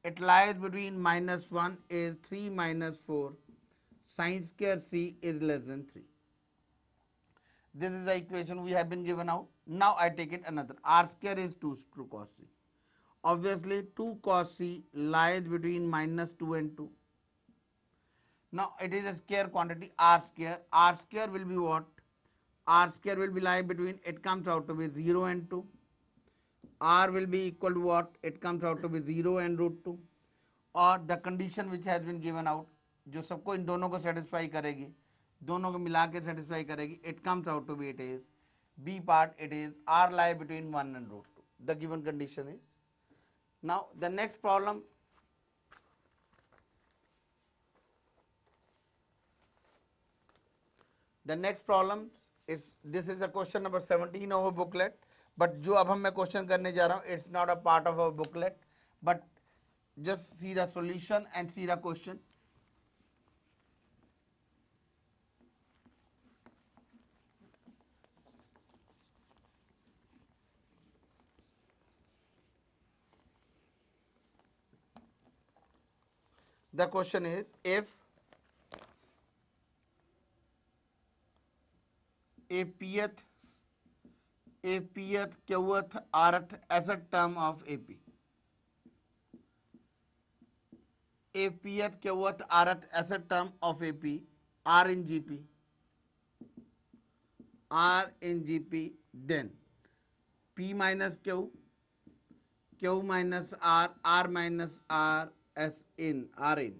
It lies between minus 1 is 3 minus 4. Sin square c is less than 3. This is the equation we have been given out. Now I take it another. R square is 2 cos c. Obviously 2 cos c lies between minus 2 and 2. Now it is a square quantity r square. R square will be what? R square will be lie between, it comes out to be 0 and 2. R will be equal to what? It comes out to be 0 and root 2. Or the condition which has been given out, जो सबको इन दोनों को satisfy करेगी, दोनों को मिला के satisfy करेगी, it comes out to be, it is B part, it is r lie between 1 and root 2. The given condition is. Now the next problem, is this is a question number 17 of a booklet. But जो अब हम मैं question करने जा रहा हूं, it's not a part of a booklet, but just see the solution and see the question. The question is, if a pth qth rth as a term of AP, a pth qth rth as a term of AP, R in GP, then P minus Q, Q minus R minus R S in R in.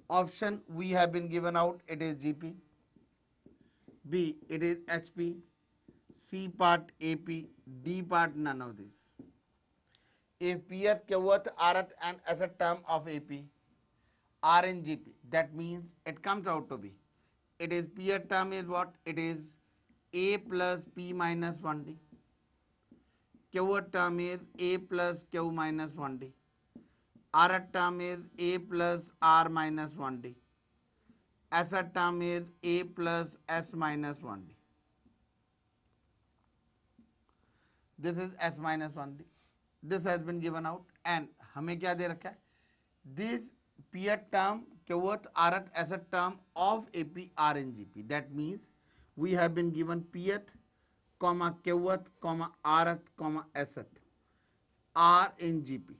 Option we have been given out, it is GP. B, it is HP. C part AP. D part none of this. If pth, qth, rth and as a term of AP, R in GP, that means it comes out to be, it is pth term is what? It is A plus P minus 1D. Qth term is A plus Q minus 1D. Rth term is A plus R minus 1D. S term is A plus S minus 1D. This is S minus 1D. This has been given out and हमें क्या दे रखा है? This pth term, qth, rth as a term of AP, R and GP. That means we have been given pth, comma qth, comma rth, comma sth, R in GP.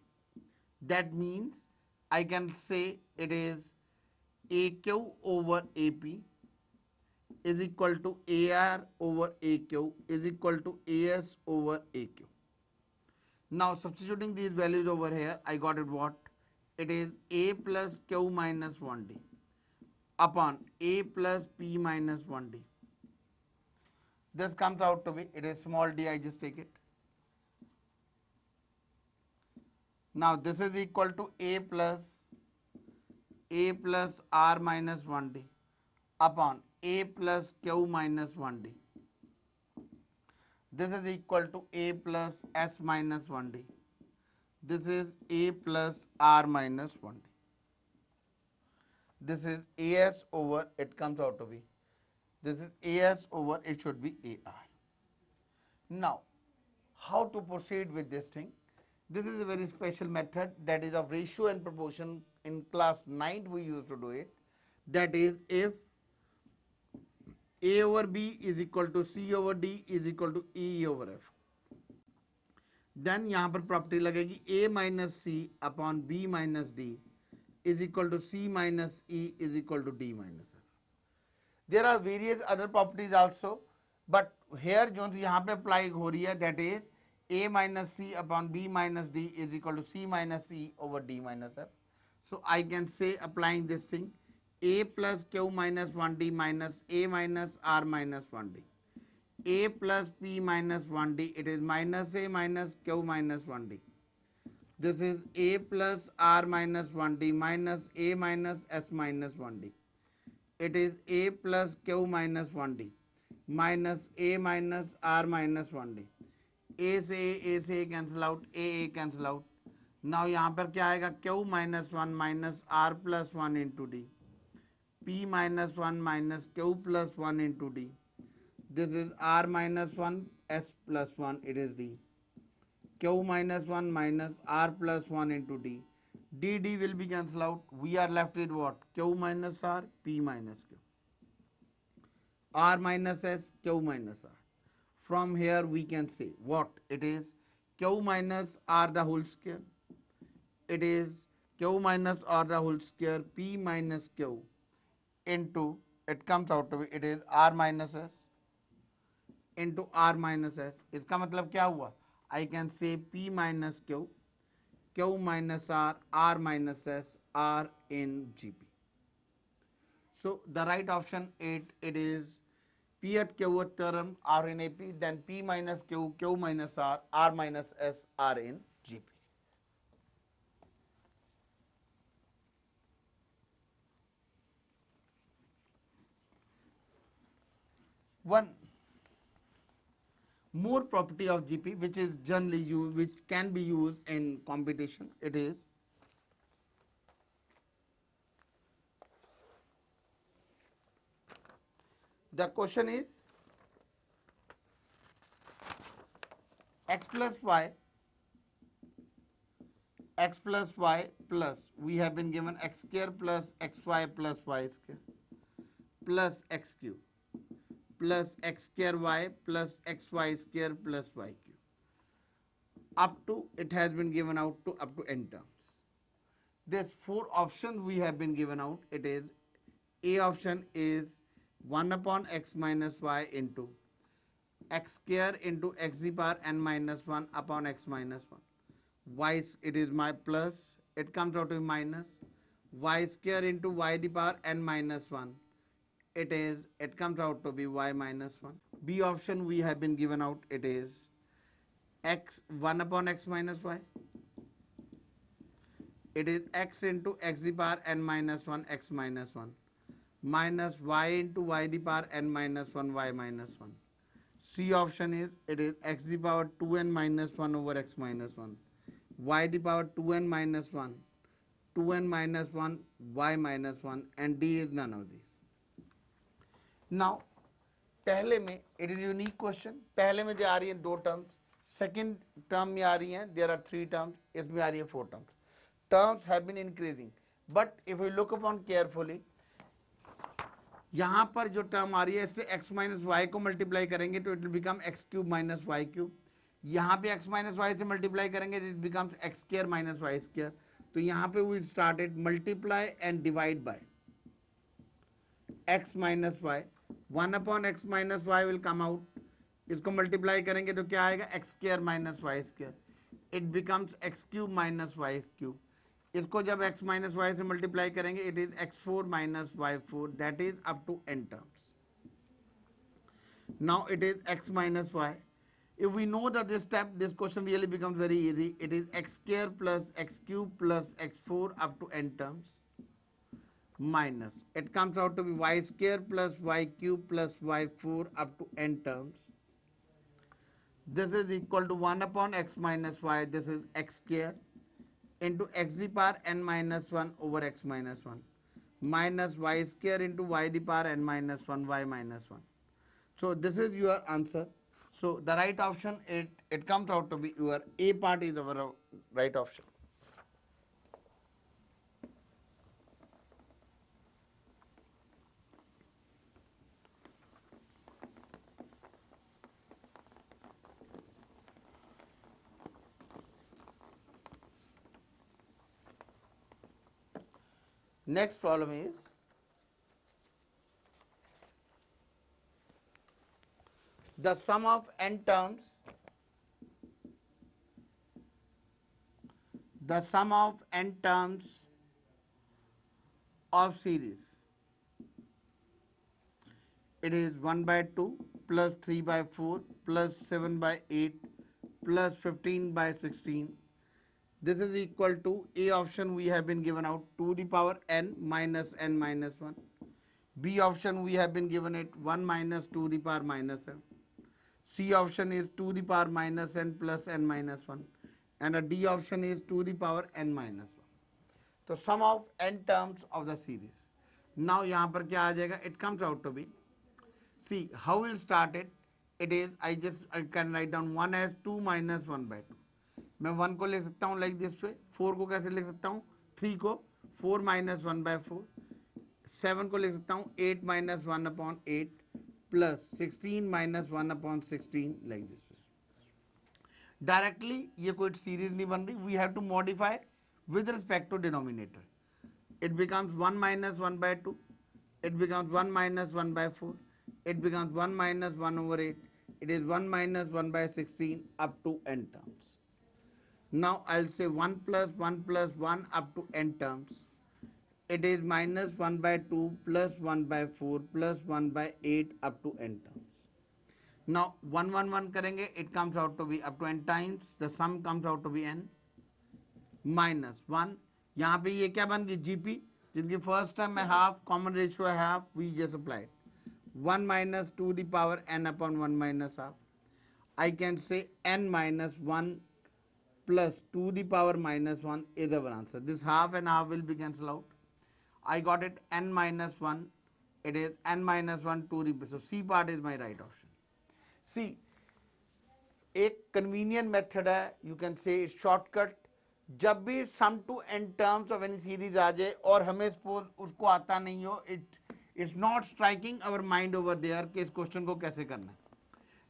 That means I can say it is AQ over AP is equal to AR over AQ is equal to AS over AQ. Now substituting these values over here, I got it what? It is A plus Q minus 1D upon A plus P minus 1D. This comes out to be, it is small d, I just take it. Now this is equal to A plus R minus 1D upon A plus Q minus 1D. This is equal to A plus S minus 1D. This is a plus r minus 1d. This is as over, it comes out to be, this is as over, it should be ar. Now, how to proceed with this thing? This is a very special method, that is of ratio and proportion. In class 9 we used to do it. That is, if a over b is equal to c over d is equal to e over f, then यहाँ पर property लगेगी a minus c upon b minus d is equal to c minus e is equal to d minus f. There are various other properties also, but here जो यहाँ पे apply हो रही है, that is a minus c upon b minus d is equal to c minus e over d minus f. So I can say, applying this thing, a plus q minus 1d minus a minus r minus 1d, a plus p minus 1d, it is minus a minus q minus 1d. This is a plus r minus 1d minus a minus s minus 1d. It is a plus q minus 1d minus a minus r minus 1d. A से cancel out, ए cancel out. Now यहाँ पर क्या आएगा, q minus 1 minus r plus 1 into D, p minus 1 minus q plus 1 into D. This is r minus 1 s plus 1, it is d. q minus 1 minus r plus 1 into d. D will be cancelled out. We are left with what? Q minus r, p minus q. R minus s, q minus r. From here we can say what? It is q minus r the whole square. It is q minus r the whole square, p minus q into, it comes out to be, it is r minus s into r minus s. इसका मतलब क्या हुआ? I can say p minus q, q minus r minus s, r in GP. So the right option 8, it is p at q at term, r in AP, then p minus q, q minus r minus s, r in GP. One more property of GP which is generally used, which can be used in competition, it is the question is x plus y plus, we have been given x square plus xy plus y square plus x cube plus x square y plus xy square plus y cube, up to, it has been given out to up to n terms. This 4 options we have been given out. It is, A option is 1 upon x minus y into x square into x the power n minus 1 upon x minus 1. Y, it is my plus, it comes out to minus y square into y the power n minus 1. It comes out to be y minus 1. B option we have been given out. It is x 1 upon x minus y. It is x into x the power n minus 1 x minus 1 minus y into y the power n minus 1 y minus 1. C option is, it is x the power 2n minus 1 over x minus 1, y the power 2n minus 1, 2n minus 1, y minus 1, and D is none of these. Now, पहले में it is unique question. पहले में आ रही हैं 2 terms, second term में आ रही हैं there are 3 terms, इसमें आ रही है 4 terms. Terms have been increasing, but if we look upon carefully, यहाँ पर जो टर्म आ रही है इससे x माइनस वाई को मल्टीप्लाई करेंगे तो it will become x cube minus y cube. यहाँ पे x माइनस वाई से मल्टीप्लाई करेंगे it becomes x square minus y square. तो यहाँ पे we started multiply and divide by x minus y. 1 upon x minus y will come out. इसको multiply करेंगे तो क्या आएगा, x square minus y square. It becomes x cube minus y cube. इसको जब x माइनस वाई से multiply करेंगे it is x4 minus y4, that is up to n terms. Now it is x minus y. If we know that this step, this question really becomes very easy. It is x square plus x cube plus x4 up to n terms minus, it comes out to be y square plus y cube plus y4 up to n terms. This is equal to 1 upon x minus y, this is x square into x the power n minus 1 over x minus 1 minus y square into y the power n minus 1 y minus 1. So this is your answer. So the right option, it comes out to be your A part is our right option. Next problem is the sum of n terms, the sum of n terms of series. It is 1 by 2 plus 3 by 4 plus 7 by 8 plus 15 by 16. This is equal to A option we have been given out 2 to the power n minus 1. B option we have been given it 1 minus 2 to the power minus n. C option is 2 to the power minus n plus n minus 1. And a D option is 2 to the power n minus 1. So sum of n terms of the series. Now यहाँ पर क्या आ जाएगा? It comes out to be, see how we'll start it. It is I can write down 1 as 2 minus 1 by 2. मैं 1 को लिख सकता हूँ like this वे, 4 को कैसे लिख सकता हूँ, 3 को 4 माइनस 1 बाय 4, 7 को लिख सकता हूँ 8 minus 1 upon 8 plus 16 minus 1 upon 16 like this way. Directly ये कोई सीरीज नहीं बन रही, we have to modify with respect to denominator. It becomes 1 minus 1 by 2, it becomes 1 minus 1 by 4, it becomes 1 minus 1 over 8, it is 1 minus 1 by 16 up to n terms. Now I'll say 1 plus 1 up to n terms. It is minus 1 by 2 plus 1 by 4 plus 1 by 8 up to n terms. Now 1 1 1 करेंगे, it comes out to be up to n times, the sum comes out to be n minus 1. यहाँ पे ये क्या बन गई, GP, जिसकी first term में half, common ratio है half, we just applied 1 minus 2 the power n upon 1 minus half. I can say n minus 1 plus 2 the power minus 1 is our answer. This half and half will be cancelled out. I got it n minus 1. It is n minus 1 2 the, so C part is my right option. See, एक convenient method है, you can say shortcut. जब भी sum to n terms of any series आ जाए और हमें suppose उसको आता नहीं हो, it's not striking our mind over there कि इस क्वेश्चन को कैसे करना है.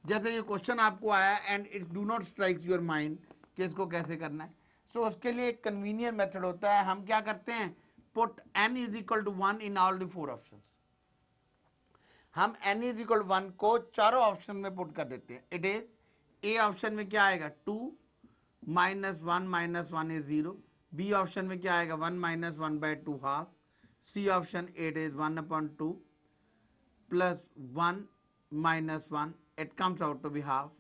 जैसे ये क्वेश्चन आपको आया and it do not strike your mind कि इसको कैसे करना है, सो उसके लिए एक कन्वीनियंट मेथड होता है. हम क्या करते हैं, put n is equal to 1 in all the 4 options. हम n इज इक्वल टू 1 को चारों ऑप्शन में पुट कर देते हैं. इट इज ए ऑप्शन में क्या आएगा 2 माइनस 1 इज 0. बी ऑप्शन में क्या आएगा 1 minus 1 by 2 half. C option it is 1 upon 2 plus 1 minus 1, it comes out to be half.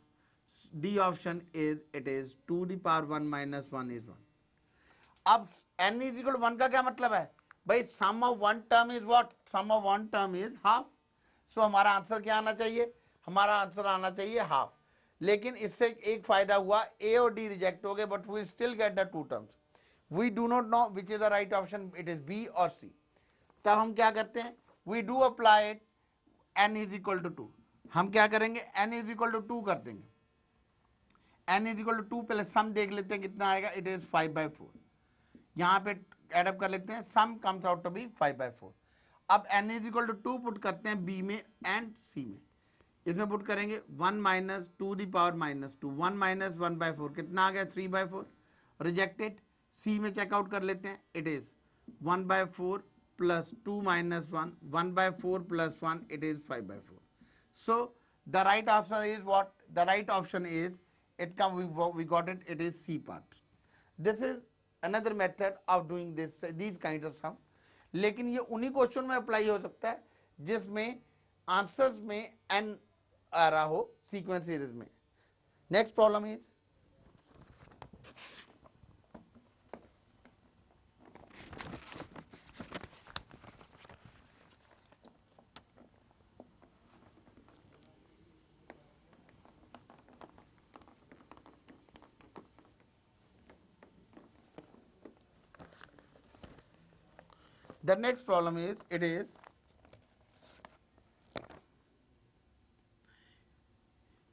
D option is it is 2 the power 1 minus 1 is 1. अब n is equal to 1 का क्या मतलब है भाई, sum of one term is what, sum of one term is half. So हमारा answer क्या आना चाहिए, हमारा आंसर आना चाहिए हाफ. लेकिन इससे एक फायदा हुआ, ए और डी रिजेक्ट हो गए, but we still get the two terms. We do not know which is the right option, it is B और सी. तब हम क्या करते हैं, we do apply it n is equal to 2. हम क्या करेंगे, n इज इक्वल टू 2 कर देंगे. n इज इक्वल टू 2 पहले सम देख लेते हैं कितना आएगा, इट इज 5 बाई 4. यहाँ पे एडअप कर लेते हैं, sum comes out to be 5 by 4. अब n is equal to 2 put करते हैं बी में एंड सी में. इसमें पुट करेंगे 1 minus 2 the power minus 2, 1 minus 1 by 4 कितना आ गया 3 बाई 4, रिजेक्टेड. सी में चेकआउट कर लेते हैं, it is 1 by 4 plus 2 minus 1, 1 by 4 plus 1, it is 5 by 4. So the right option is what, the right option is it come we got it, it is C part. This is another method of doing this these kinds of sum. लेकिन ये उन्हीं question में apply हो सकता है जिसमें answers में n आ रहा हो सीक्वेंस सीरीज में. Next problem is The next problem is,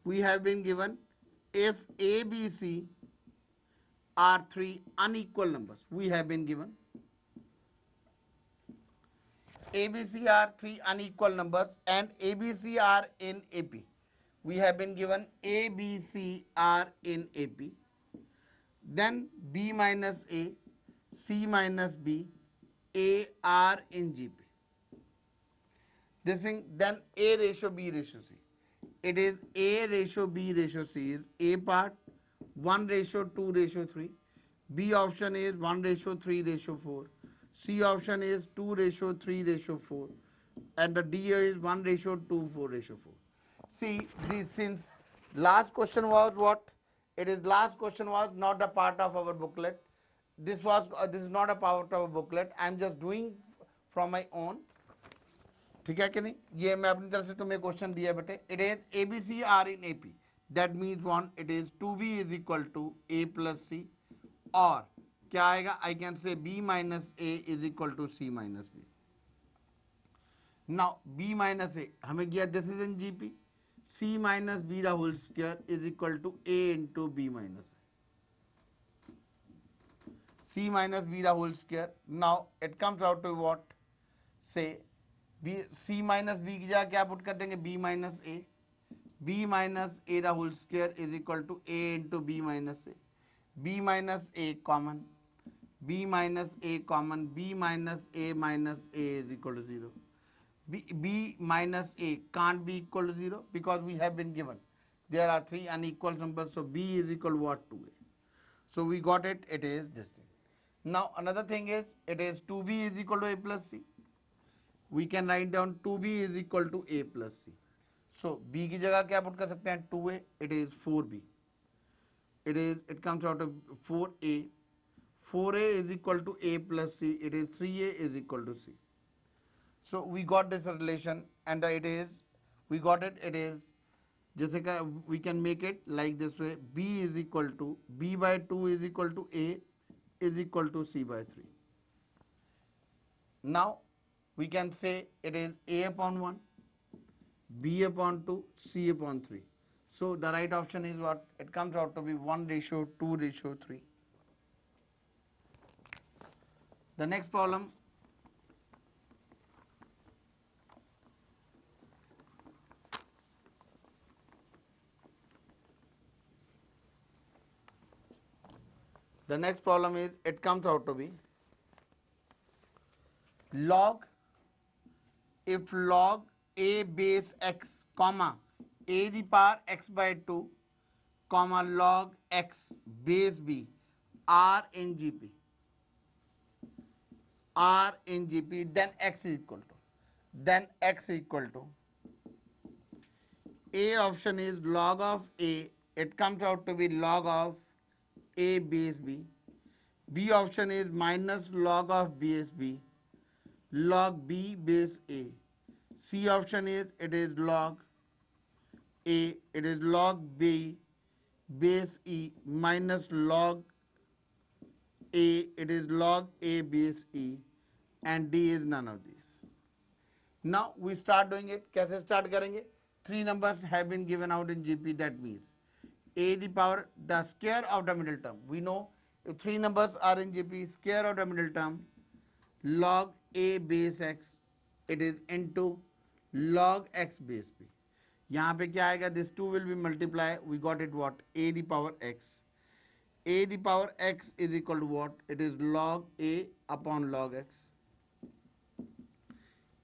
we have been given if A, B, C are three unequal numbers. We have been given ABC are three unequal numbers and ABC are in AP. We have been given ABC are in AP. Then B minus A, C minus B, A are in GP. This thing, then A ratio B ratio C. It is A ratio B ratio C is A part 1 ratio 2 ratio 3. B option is 1 ratio 3 ratio 4. C option is 2 ratio 3 ratio 4. And the D is 1 ratio 2 4 ratio 4. See, this since last question was what? It is last question was not a part of our booklet. This is not a part of a booklet. I am just doing from my own. ठीक है कि नहीं, ये मैं अपनी तरफ से तुम्हें क्वेश्चन दिया बेटे. It is ABC are in AP. That means one it is 2B is equal to A plus C. और क्या आएगा, I can say B minus A is equal to C minus B. Now B minus A हमें गया, this is in GP. C minus B the whole square is equal to A into B minus C minus B the whole square. Now it comes out to what? Say B, C minus B की जगह क्या put कर देंगे, B minus A. B minus A the whole square is equal to A into B minus A. B minus A common. B minus A common. B minus A is equal to 0. B minus A can't be equal to 0 because we have been given there are three unequal numbers. So B is equal to what? 2A. So we got it. It is this thing. Now another thing is, it is 2B is equal to A plus C. We can write down 2B is equal to A plus C. So B की जगह क्या put कर सकते हैं, 2A. It is 4B. It comes out of 4A. 4A is equal to A plus C. It is 3A is equal to C. So we got this relation, and we got it. It is जैसे का we can make it like this way. B is equal to B by 2 is equal to A is equal to C by 3. Now we can say it is A upon 1, B upon 2, C upon 3. So the right option is what? It comes out to be 1 ratio 2 ratio 3. The next problem. The next problem is, it comes out to be log, if log A base x comma A the power x by 2 comma log x base b are in GP, then x is equal to A option is log of A, it comes out to be log of A base b. B option is minus log of base b, log b base A. C option is, it is log A, it is log b base E minus log A, it is log A base E, and D is none of these. Now we start doing it. कैसे start करेंगे? Three numbers have been given out in GP. That means A the power, the square of the middle term. We know if three numbers are in GP, square of the middle term log A base x, it is into log x base b. यहाँ पे क्या आएगा? This 2 will be multiply. We got it what? A the power x. A the power x is equal to what? It is log A upon log x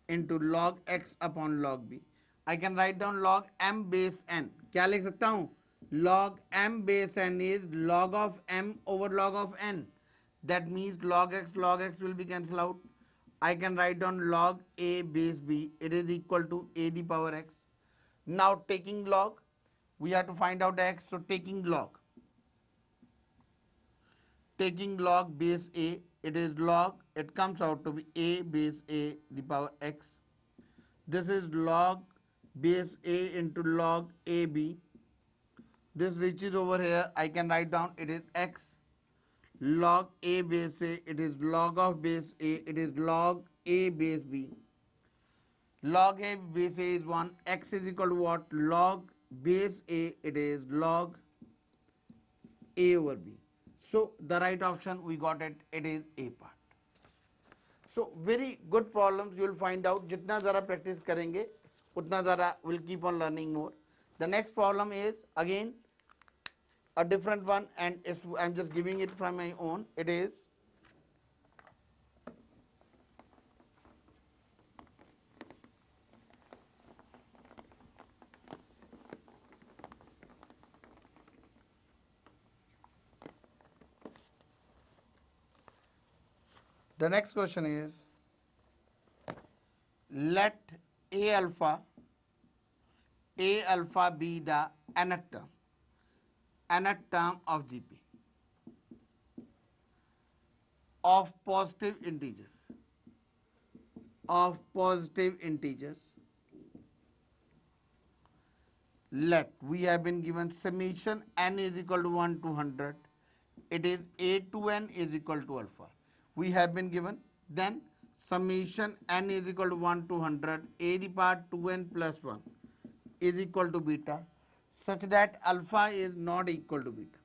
into log x upon log b. I can write down log m base n. क्या लिख सकता हूँ? Log m base n is log of m over log of n. That means log x will be cancelled out. I can write down log A base b. It is equal to A the power x. Now taking log, we have to find out x. So taking log base A, it is log, it comes out to be A base A the power x. This is log base A into log AB. This reaches over here, I can write down it is x log a base a, it is log of base a, it is log a base b. Log a base a is 1, x is equal to what? Log base a, it is log a over b. So the right option we got it is a part. So very good problems you will find out. जितना ज़रा practice करेंगे उतना ज़रा will keep on learning more. The next problem is again a different one, and it's, I'm just giving it from my own. It is the next question is, let a alpha be the nth term of GP of positive integers let, we have been given summation n is equal to 1 to 100, it is a to n is equal to alpha. We have been given then summation n is equal to 1 to 100, a the power 2n plus 1 is equal to beta, such that alpha is not equal to beta.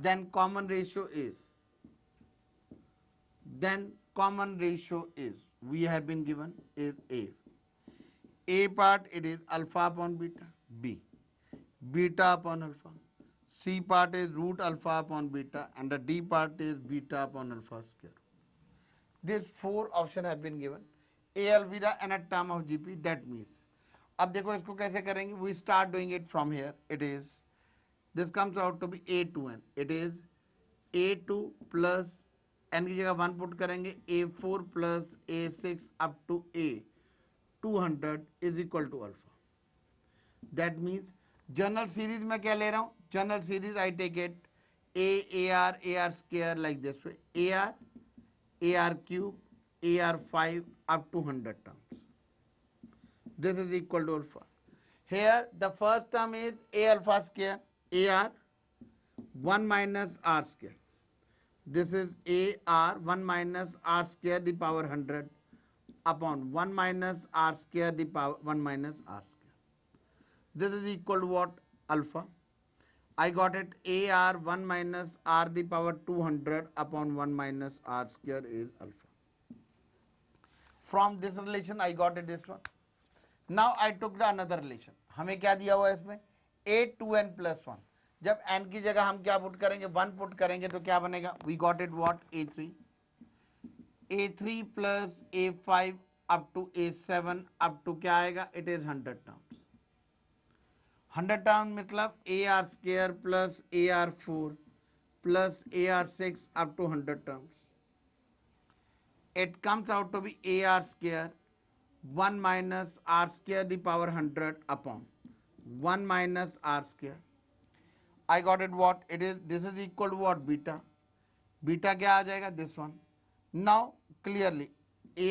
Then common ratio is we have been given is a part it is alpha upon beta, b beta upon alpha, c part is root alpha upon beta, and the d part is beta upon alpha square. These four options have been given. A will be the nth term of GP. That means अब देखो इसको कैसे करेंगे. We start doing it from here. It is, this comes out to be a to n. It is a2 plus n की जगह 1 put करेंगे, a4 plus a6 up to a 200 is equal to alpha. That means general series में क्या ले रहा हूँ? General series I take it ar square like this way, ar cube, ar5 up to 100 terms. This is equal to alpha. Here the first term is a alpha square, ar 1 minus r square. This is ar 1 minus r square the power 100 upon 1 minus r square the power 1 minus r square. This is equal to what? Alpha. I got it ar 1 minus r the power 200 upon 1 minus r square is alpha. From this relation I got it this one. Now I took the another relation. हमें क्या दिया हुआ है इसमें? a to n plus 1. जब n की जगह हम क्या पुट करेंगे? 1 पुट करेंगे तो क्या बनेगा? We got it what? a3 plus a5 up to a7 up to क्या आएगा? It is 100 terms. 100 terms मतलब ar square plus ar4 plus ar6 up to 100 terms. It comes out to be ar square 1 minus r square the power 100 upon 1 minus r square. I got it what? It is, this is equal to what? Beta. Beta क्या आ जाएगा? This one. Now clearly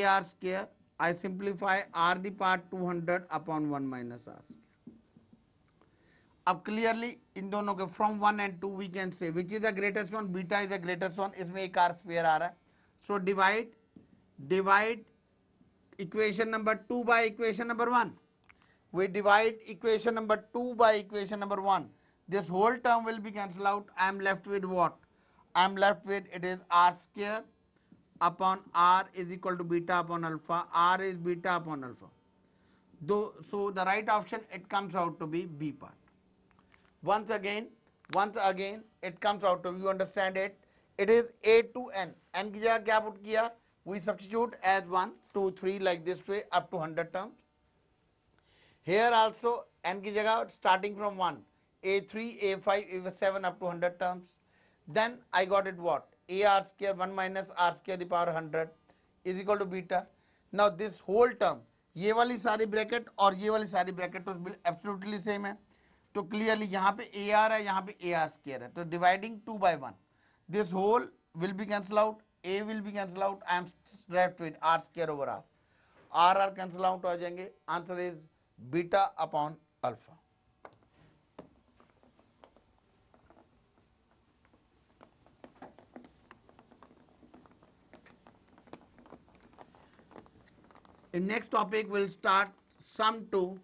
ar square I simplify r the power 200 upon 1 minus r square. अब clearly इन दोनों के from 1 and 2 we can say which is the greatest one? Beta is the greatest one. इसमें एक r square आ रहा है. So divide equation number 2 by equation number 1. We divide equation number 2 by equation number 1. This whole term will be cancelled out. I am left with what? I am left with, it is r square upon r is equal to beta upon alpha. R is beta upon alpha. So the right option, it comes out to be B part. Once again it comes out to, you understand it. It is a to n. N की जगह क्या put किया? We substitute as 1, 2, 3 like this way up to 100 terms. Here also n की जगह starting from 1, a3, a5, a7 up to 100 terms. Then I got it what? ar square 1 minus r square the power 100 is equal to beta. Now this whole term, ये वाली सारी bracket और ये वाली सारी bracket तो एब्सोल्युटली सेम है. तो क्लियरली यहाँ पे ar है, यहाँ पे ar square है. तो dividing 2 by 1, this whole will be cancelled out, a will be cancelled out. I am left with r square over r cancel out हो जाएंगे. Answer is beta upon alpha. In next topic we'll start sum to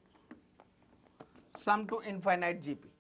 infinite GP.